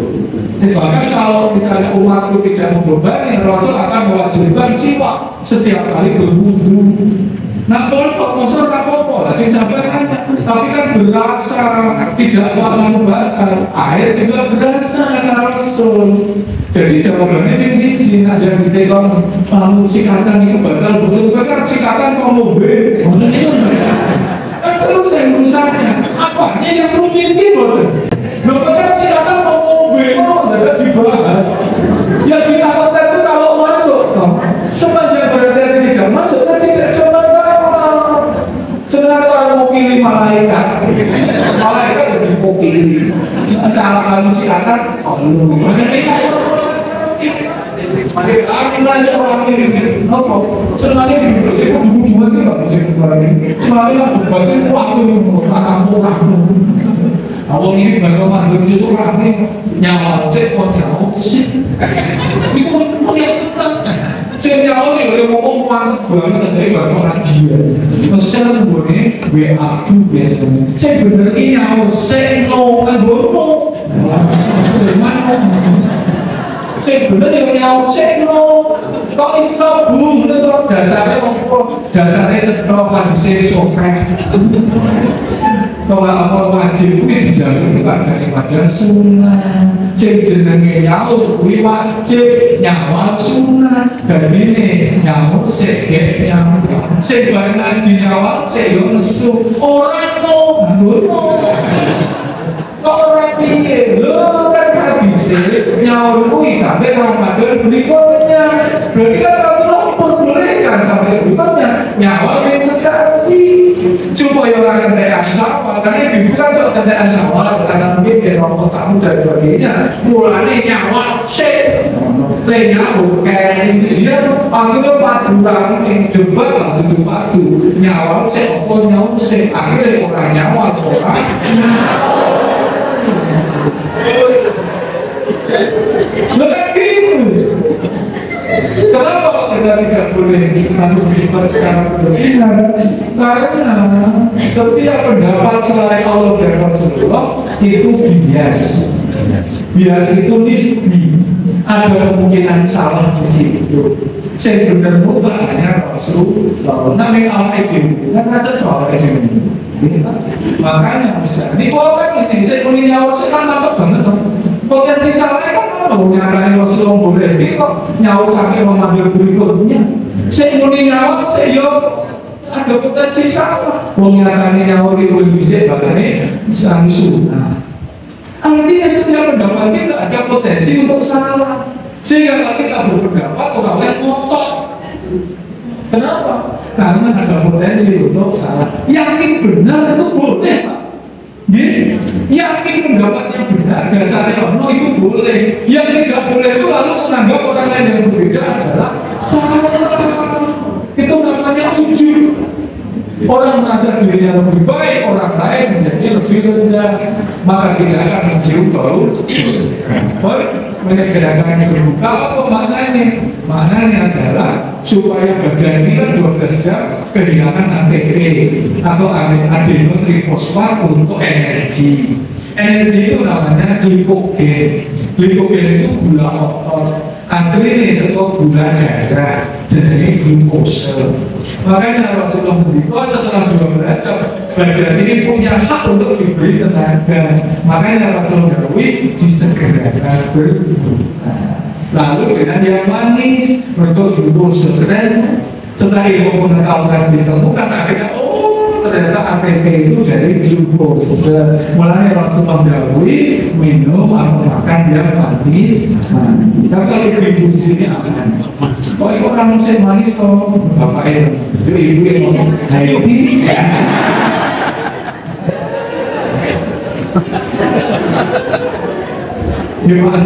Bahkan kalau misalnya umat itu tidak membebani, Rasul akan mewajibkan siwak setiap kali berwudu. Nah, kalau sponsor apa-apa, sing sabar kan, tapi kan berasa tidak membakar, air juga berasa Rasul. Jadi jawabannya yang siji, ada di tekon lalu sikatan itu batal betul, kan sikatan mau mobil, kan selesai urusannya. Apanya yang rumit gitu? Bahkan sikatan mau mobil, tidak dibahas. Yang ditakutkan itu kalau masuk, sepanjang berarti tidak masuk, kan tidak ada masalah. Sebenarnya orang mau pilih malaikat udah dipukili. Salah kamu sikatan, aku belajar orang ini, apa? Sebenarnya di saya hubungan ini nggak bisa kemarin. Sebenarnya bukan waktu kamu. Awal ini baru mandur justru kami nyawa sih, nyawa sih. Itu lihat tentang saya nyawa sih kalau ngomong banget saja baru ngaji ya. Maksudnya gue WA biasanya. Saya bener ini nyawa sih kan bodoh. Maksudnya mana? Saya bener yang nyawa sih kok iso bu, bener dasarnya ngomong dasarnya cetok hadisnya sofrek. Kalau apa wajib itu didahulukan daripada sunnah. Jenenge nyawa kuwi wajib, nyawa sunnah. Jadi nih nyawa seket nyawa. Sebar ngaji nyawa seyo nesu. Orang ngono. Orang piye? Lho kan hadisnya nyawa kuwi sampai Ramadan berikutnya. Berarti kan Rasulullah memperbolehkan sampai berikutnya nyawa yang sesasi. Supaya orang kendaraan sawal, karena ibu kan soal kendaraan sawal, karena mungkin dia ngomong tamu dan sebagainya. Mulanya nyawa sih, nyawa kayak dia panggilnya padu yang debat lah itu padu nyawa sih, apa nyawa sih, akhirnya orang nyawa orang. Lepas gitu. Kenapa kita tidak boleh melakukan secara berlebihan? Karena setiap pendapat selain Allah dan Rasulullah itu bias. Bias itu nisbi. Ada kemungkinan salah di situ. Saya benar mutlak hanya Rasulullah. Namanya al-Edim. Kan aja al-Edim. Makanya misalnya ini kalau kan ini saya punya nyawa sekarang takut banget. Potensi salahnya kan mau nyarani Rasulullah boleh ini kok nyawa sampai memanggil berikutnya. Saya punya nyawa saya ada potensi salah. Mau nyarani nyawa itu bisa bahkan sang sunnah. Artinya setiap pendapat kita ada potensi untuk salah. Sehingga kalau kita berpendapat orang lain ngotot. Kenapa? Karena ada potensi untuk salah. Yakin benar itu boleh, Pak. Yakin pendapatnya benar, dasarnya Allah itu boleh. Yang tidak boleh itu lalu menganggap orang lain yang berbeda adalah salah. Itu namanya ujub. Orang merasa dirinya lebih baik, orang lain menjadi lebih rendah. Maka kita akan mencium bau menyegerakan terbuka. Apa maknanya? Maknanya adalah supaya badan ini kan 12 jam kehilangan ATP atau adenotrifosfat untuk energi. Energi itu namanya glikogen. Glikogen itu gula otot. Asli ini stok gula darah, jadi glukose. Makanya Rasulullah berkata setelah 12 jam badan ini punya hak untuk diberi tenaga. Makanya Rasulullah berkata disegerakan berbuka. Lalu dengan yang manis, mereka glukose keren. Setelah ilmu pengetahuan ditemukan akhirnya ternyata ATP itu dari glukose. Mulanya Rasulullah dahului minum atau makan yang manis. Tapi kalau ibu di sini aman. Kok itu orang muslim manis toh bapak ibu yang ngomong Haiti. Gimana?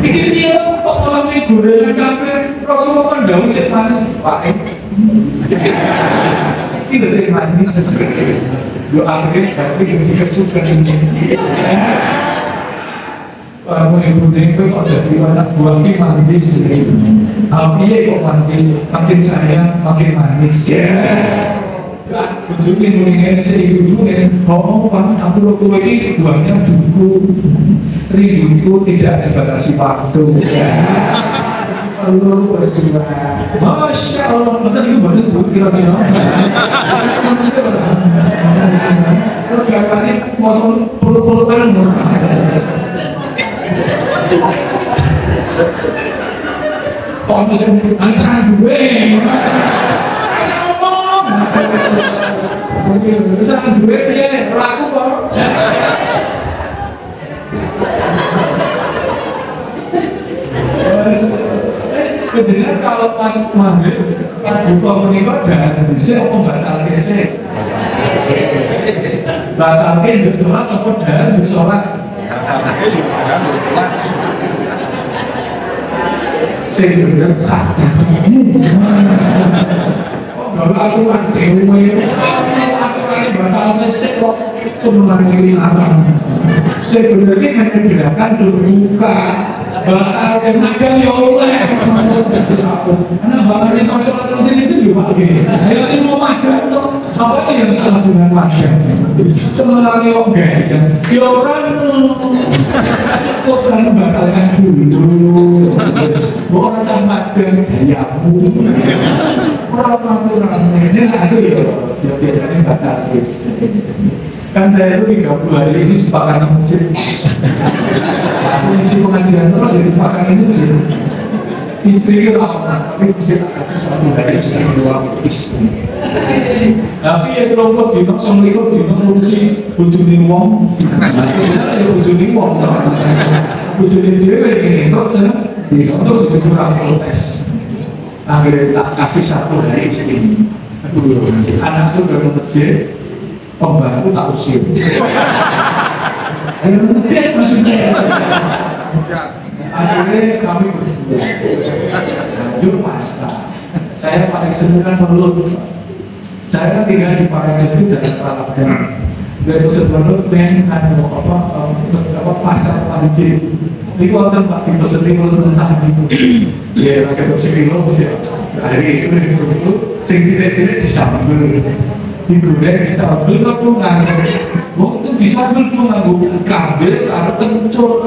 Ini dia kok malam ini gorengan kafe Rasulullah kan dahulu sih manis pak. Tidak sih manis. Doa akhirnya tapi kesukaan ini. Kamu ibu itu kok jadi anak buah ini manis. Tapi kok manis, makin sayang makin manis ya. Kunjungin mendingan seibu nih, ngomong Pak, aku waktu ini buahnya buku, rinduku tidak dibatasi waktu. Perlu berdua, Masya Allah, betul itu betul kira-kira. Terus yang tadi mau puluh-puluh kan? Kok bisa antara gue? Urusan duit ya, laku kok. Kemudian kalau pas maghrib, pas buka menikah dan bisa apa batal kesek. Batal kesek sholat apa dan sholat. Saya sakit. Kalau aku mati, bakal kesek kok cuma lagi larang. Sebenarnya hanya gerakan terbuka, bakal kesek ya oleh. Karena bakal itu sholat rutin itu juga gini. Saya ini mau macam tuh, apa yang salah dengan macam? Cuma lagi oke, ya orang cukup kan batalkan dulu. Orang sama dengan gayamu. Orang ini satu ya biasanya batal kan saya itu 30 hari ini dipakani masjid. Aku isi pengajian terus jadi dipakani masjid. Istri kita tapi bisa kasih satu hari istri dua istri. Tapi ya kalau di nok somliko di nok ngurusi bujuni wong, ya bujuni wong, bujuni dewe ini terus di nok tuh bujuni orang protes. Akhirnya tak kasih satu hari istri. Anakku udah mau masjid, pembantu tak usir. Ayo masjid maksudnya. Akhirnya kami berdua lanjut masak. Saya paling senang kan perlu. Saya tinggal di Paradise itu Jalan Pralabdan. Dan sebelum ada apa pasar Panji. Ini orang Pak dipesenin tentang itu. Ya, pakai sekilo mesti. Hari itu sing cilik-cilik disambel. Digoreng disambel aku nganggo. Waktu disambel tuh nganggo kambing karo kencur.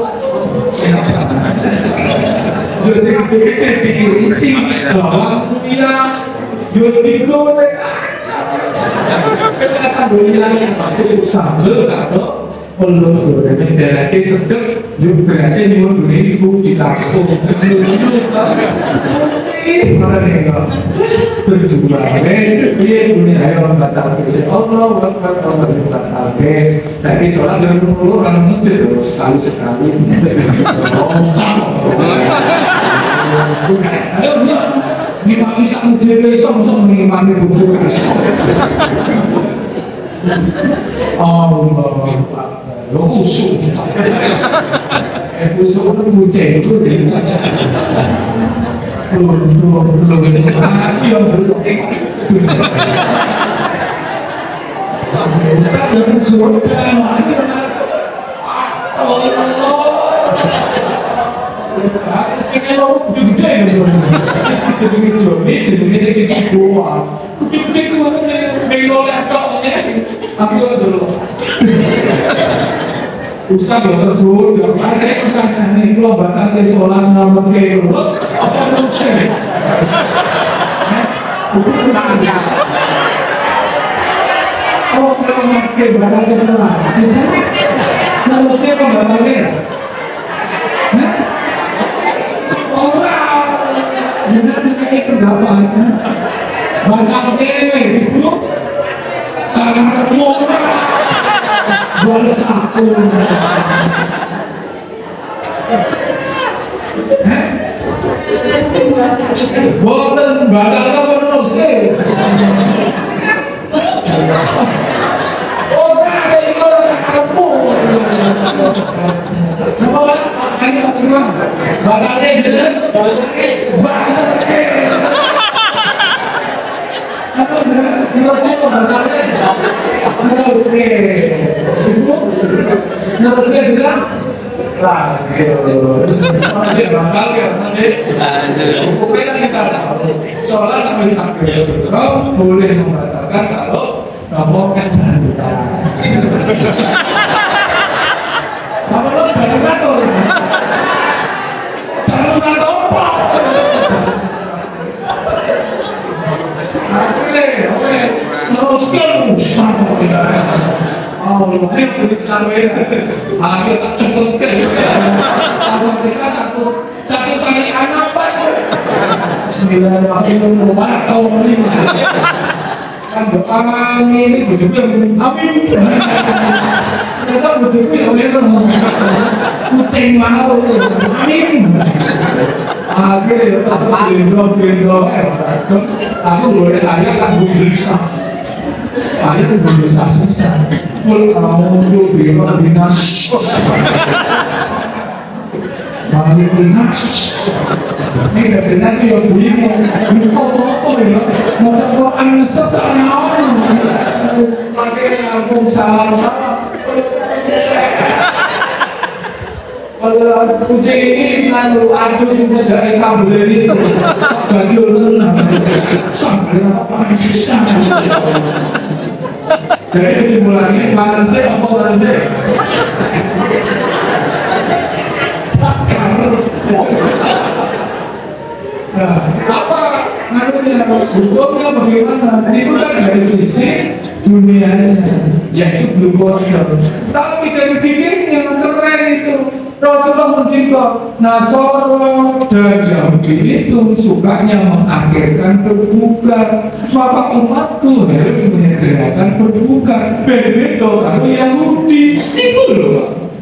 Terus sing gede diisi bawang merah. Yo digoreng. Wis sambel ilang pasti sambel karo perlu tuh, dan lagi sedang juga berhasil nyuruh dunia ibu di kampung. Mana nih kau? Berjuang, iya dunia ayo batal bisa. Allah batal tapi sholat dan dulu orang masjid sekali. Ayo gimana bisa menjadi sama-sama mengimani bujuk Allah. Lo khusyuk, khusyuk itu kucing itu belum lagi yang belum. Ustaz ya terus, saya bukan ini kalau bahasa sholat nomor kilo, apa muslim? Bukan tanya. Oh kalau sakit bahasa sholat, kalau siapa bahasanya? Orang, jangan dikasih pendapat. Bahasa ini, ibu, saya bertemu. Boleh satu. Boleh batal apa terus? Oh, saya ikut satu. Apa? Saya ikut. Batalnya jelas. Batalnya. Apa? Kalau saya batalnya. Terusnya juga masih bakal ya masih pokoknya kita tahu soalnya kami sampai boleh membatalkan kalau Apa kan kita? Apa lo baru ngatur? Baru ngatur apa? Oke, teruskan sama kita. Oh, ini berbicara ya. Ayo tak cepetkan. Kalau kita satu tarik nafas. Bismillahirrahmanirrahim. Amin. Kan doa ini bujuknya amin. Ternyata bujuknya amin. Kucing mau amin. Akhirnya tetap gendong. Aku boleh ayat tak bisa. Ayat bisa sisa. Kul a'udzu birabbin nas. Malikin nas. Ini dari nanti yang bunyinya. Ini kok ya? Mau Quran sesuatu. Makanya aku salah. Kalau kucing ini lalu adus itu dari sambal ini baju tenang sambal apa sisa. Jadi kesimpulannya makan saya apa makan saya? Sakar. Nah, apa harusnya hukumnya bagaimana? Itu kan dari sisi dunianya, yaitu glukosa. Tapi dari fikir yang keren itu. Rasulullah mengingat Nasara dan Yahudi itu sukanya mengakhirkan berbuka, maka umatku harus menyediakan berbuka. Begitu kalau Yahudi itu loh.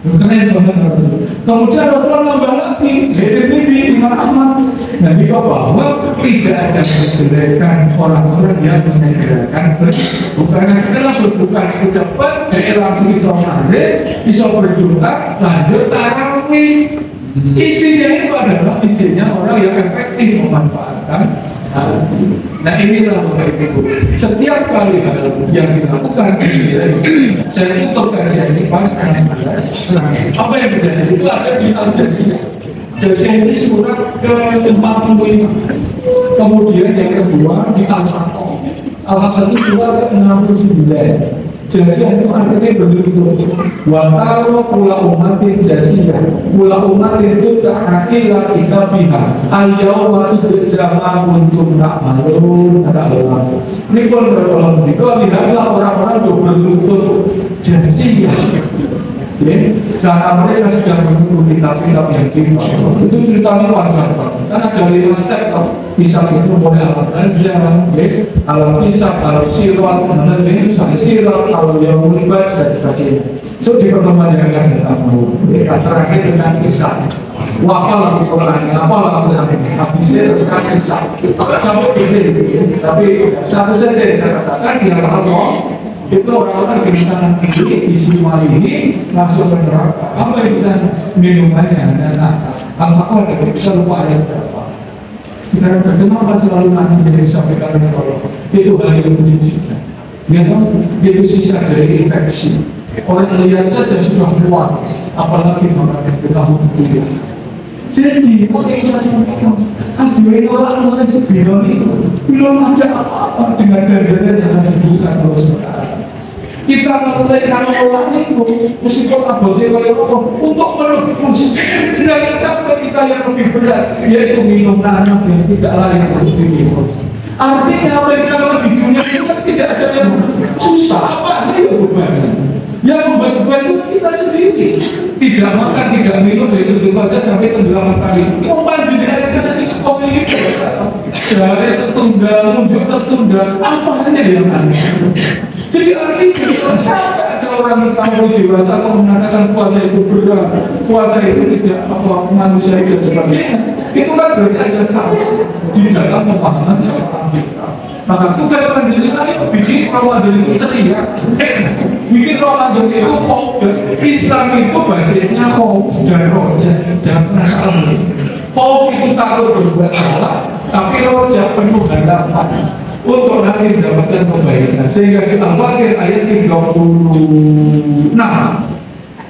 Keren banget Rasul. Kemudian Rasulullah nambah lagi, jadi Muhammad Nabi bahwa tidak ada kejelekan orang-orang yang menyediakan berbuka. Setelah berbuka itu cepat, dia langsung bisa mandi, bisa berdoa, lanjut tarawih. Isinya itu adalah isinya orang yang efektif memanfaatkan. Nah inilah makanya itu setiap kali hal yang dilakukan saya tutup kajian ini pas tanggal 11. Apa yang terjadi itu ada di Al-Jasiyah. Jasiyah ini surat ke-45. Kemudian yang kedua di Al-Haqqah. Al-Haqqah itu surat ke-69. Jasiyah itu artinya bentuk wakaro pula umatin jasiyah. Pula umat itu ta'akila kita pihak ayau waktu zaman untuk tak malu tak malu. Ini pun berkolom itu lihatlah orang-orang yang berlutut jasiyah. Karena mereka sedang menunggu kitab-kitab yang kita itu ceritanya warga karena dari aspek misalnya itu boleh alat ajar, alat kisah, alat sirat, sirat, alat yang mulibas dan sebagainya. So di pertemuan yang akan kita mau terakhir tentang kisah. Wapalah Quran, apalah Quran, hadisnya tentang kisah. Sampai begini, tapi satu saja yang saya katakan di Allah. Itu orang-orang dengan tangan tinggi isi ini langsung ke neraka. Apa yang bisa minumannya dan al-Fatihah dan bisa lupa ayat berapa. Sekarang kenapa selalu nanti yang disampaikan oleh Allah itu hal yang menjijikkan. Dia tahu itu sisa dari infeksi. Orang melihat saja sudah keluar, apalagi mengatakan kita itu. Jadi, kalau saya sampaikan, aduh orang sebelum itu belum ada apa-apa dengan dada yang ada bukan Allah. Kita melakukan orang itu meskipun abotnya untuk menebus. Jangan sampai kita yang lebih berat, yaitu minum anak yang tidak layak untuk diminum. Artinya mereka di dunia itu tidak ada yang susah apa yang beban. Yang beban itu kita sendiri. Tidak makan, tidak minum, itu saja sampai tenggelam kali. Panjang aja sih sekolah ini. Dari tertunda, muncul tertunda, apa aja yang aneh. Jadi artinya sampai ada orang sampai dewasa atau mengatakan puasa itu berat, puasa itu tidak apa manusia dan sebagainya. Itu kan berarti ada salah di dalam pemahaman cara kita. Maka tugas panjenengan itu bikin Ramadan itu ceria, bikin Ramadan itu khauf. Islam itu basisnya khauf dan roja dan perasaan. Khauf itu takut berbuat salah, tapi roja penuh harapan untuk nanti mendapatkan kebaikan. Sehingga kita Al-Fatihah ayat 36.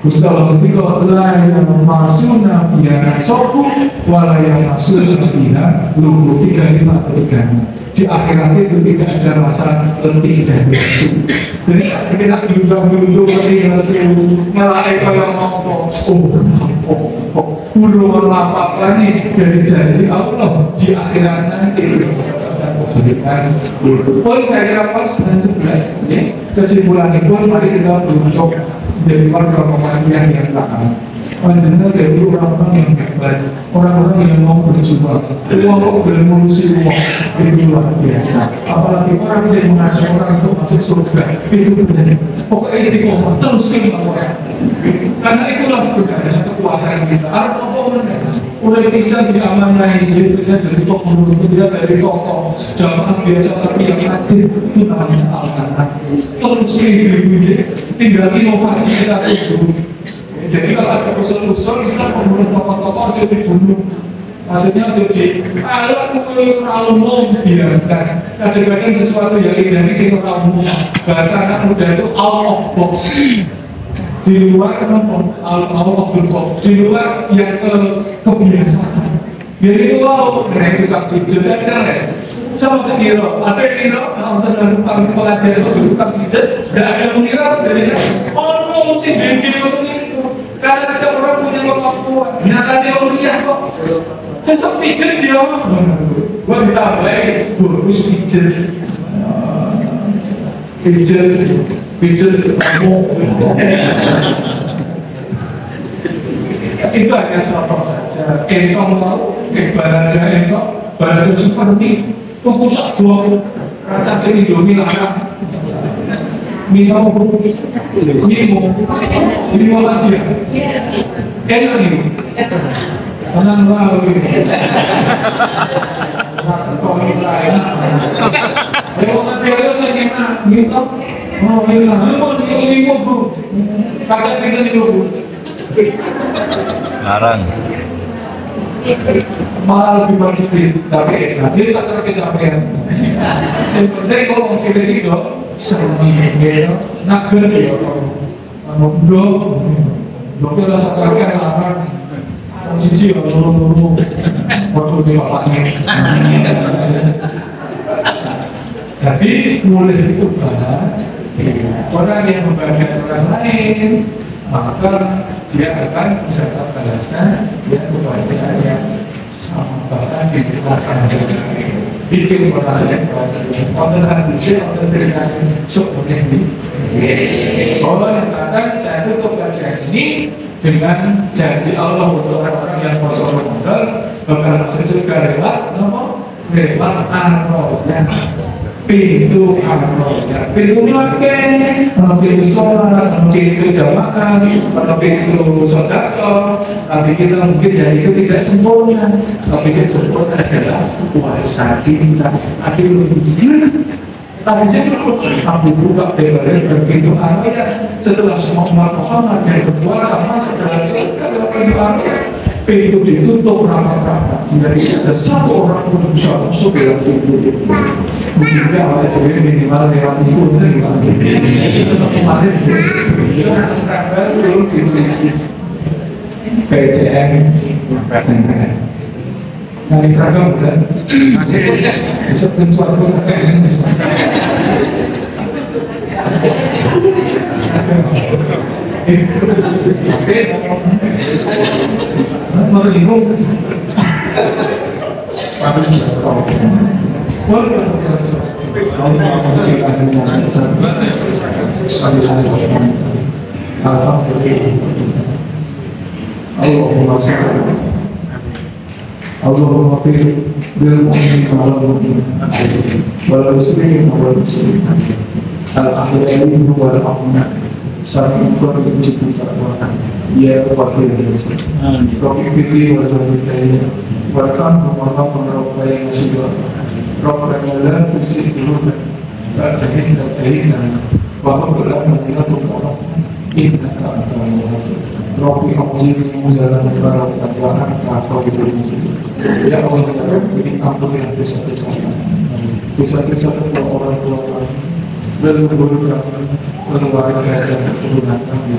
Gusti Allah ketika la yamasuna biha sopu wa la yamasuna biha lugu 35 atau 3. di akhirat itu tidak ada rasa letih dan lesu. Jadi kita gelundung-gelundung letih lesu, ngelai kaya ngomong, burung apa nih dari janji Allah di akhirat nanti. Poin saya kira pas dan 11 ya. Kesimpulannya pun mari kita berunjuk menjadi warga Muhammadiyah yang taat. Panjenengan jadi orang-orang yang hebat, orang-orang yang mau berjuang, uang berevolusi uang itu luar biasa. Apalagi orang yang mengajak orang untuk masuk surga itu benar. Pokoknya istiqomah terus orang. Karena itulah sebenarnya kekuatan kita. Apa mulai bisa diamanai, bisa jadi pengurus, bisa jadi tokoh, jamaah biasa tapi yang aktif itu namanya alternatif. Terus tinggal inovasi kita itu. Jadi kalau ada usul-usul kita pengurus tokoh-tokoh jadi bunuh. Maksudnya jadi alat umum biarkan. Kadang-kadang sesuatu yang indah ini sih umum. Bahasa anak muda itu out of box. Di luar out of the box. Di luar yang kebiasaan. Jadi wow, mereka juga pijat dan keren. Sama sekira, ada yang kira untuk kami pelajar itu tukang pijat, tidak ada yang mengira jadi oh si video itu karena setiap orang punya kemampuan, nyatanya mulia kok. Sesok pijat dia, gua ditambahin bagus pijat kamu. Itu hanya contoh saja. Engkau tahu, barada seperti tuku sak blok rasa sing Indomie larang. Minum aja. Enak nih. Tenang lah. Lewat material saya enak. Minum. Oh enak. Bro. Kakak kita dulu. Larang. Malah lebih bagus tapi enak. Ini tak terkesampaian. Sebenarnya kalau mau cerita itu semuanya nager ya blok rasa kakek larang posisi ya luru waktu di bapaknya. Jadi mulai itu orang yang membahagiakan orang lain maka dia akan mendapat balasan dia kebahagiaan yang sama bahkan di laksanakan bikin orang lain orang hadisnya orang ceritanya seperti ini. Allah yang katakan saya tutup kajian ini dengan janji Allah untuk orang-orang yang masuk Ramadan bakal masuk surga lewat arrohnya pintu arrohnya pintu makan, pintu sholat, pintu jamaah, pintu sodako. Tapi kita mungkin ya itu tidak sempurna, tapi yang sempurna adalah puasa kita. Tapi saya aku buka lebar-lebar pintu arrohnya setelah semua umat Muhammad yang berpuasa masuk dalam surga pintu arrohnya. Pintu ditutup rapat-rapat jika tidak ada satu orang pun bisa masuk dalam pintu itu. Mungkin awalnya jadi minimal lewat itu tetap kemarin sangat merambah turun ditulis PCM nah Instagram bukan besok tim suatu Instagram Menurut Allahumma fir bil mu'min wal mu'min wal muslimin wal muslimin al-ahya'i wal amwat sa'ikun menciptakan ya wakil Robi Fitri wal Walidayya Warkan Muhammad Rabbi Nasibah Rabbana la tuzigh qulubana ba'da idh hadaytana wa hab lana min ladunka rahmah innaka antal wahhab Rabbi auzu'bika min zalamin barakah wa anta tawwabur rahim. Ya Allah ya Rabbi ampunilah dosa-dosa orang tua kami dan guru kami, keluarga dan keturunan kami.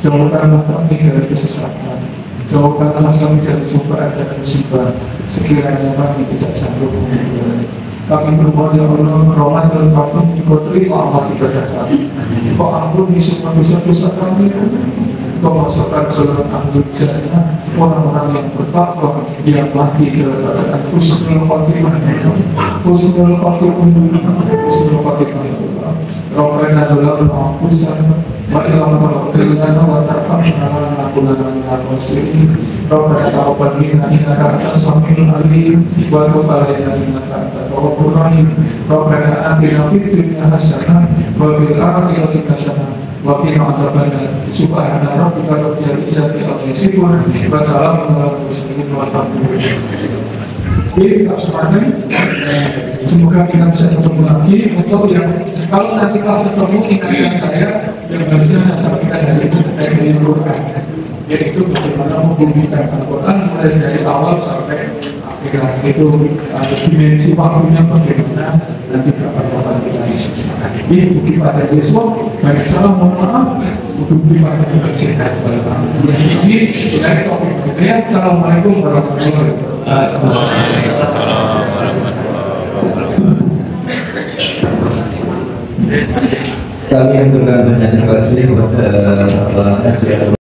Jauhkanlah kami dari kesesatan, jauhkanlah kami dari cobaan dan musibah. Sekiranya kami tidak sanggup menghindari, kami bermohon ya Allah Ramadan kami dikotori kok amal ibadah kami kok ampun semua dosa-dosa kami kok masukkan ke dalam ahlul jannah orang-orang yang bertakwa yang mati keadaan husnul khotimah husnul khotimah Rabbana dzlamna anfusana wa illam taghfir lana wa tarhamna lanakunanna minal khasirin Rabbana taqabbal minna innaka antas samiul alim wa tub alaina innaka antat tawwabur rahim Rabbana atina fid dunya hasanah wa fil akhirati hasanah wa qina adzabannar subhana rabbika rabbil izzati amma yasifun wa salamun alal mursalin walhamdulillah. Jadi tetap semangat. Semoga kita bisa ketemu lagi untuk yang kalau nanti pas ketemu ingatkan saya yang bisa saya sampaikan dari itu dari Al-Quran, yaitu bagaimana menghubungkan Al-Quran mulai dari awal sampai akhir itu dimensi waktunya bagaimana nanti kapan-kapan kita bisa. Jadi mungkin pada besok banyak salah mohon maaf. Mungkin pada kesehatan pada ini dari topik kita. Assalamualaikum warahmatullahi wabarakatuh. Kami yang terima kasih kepada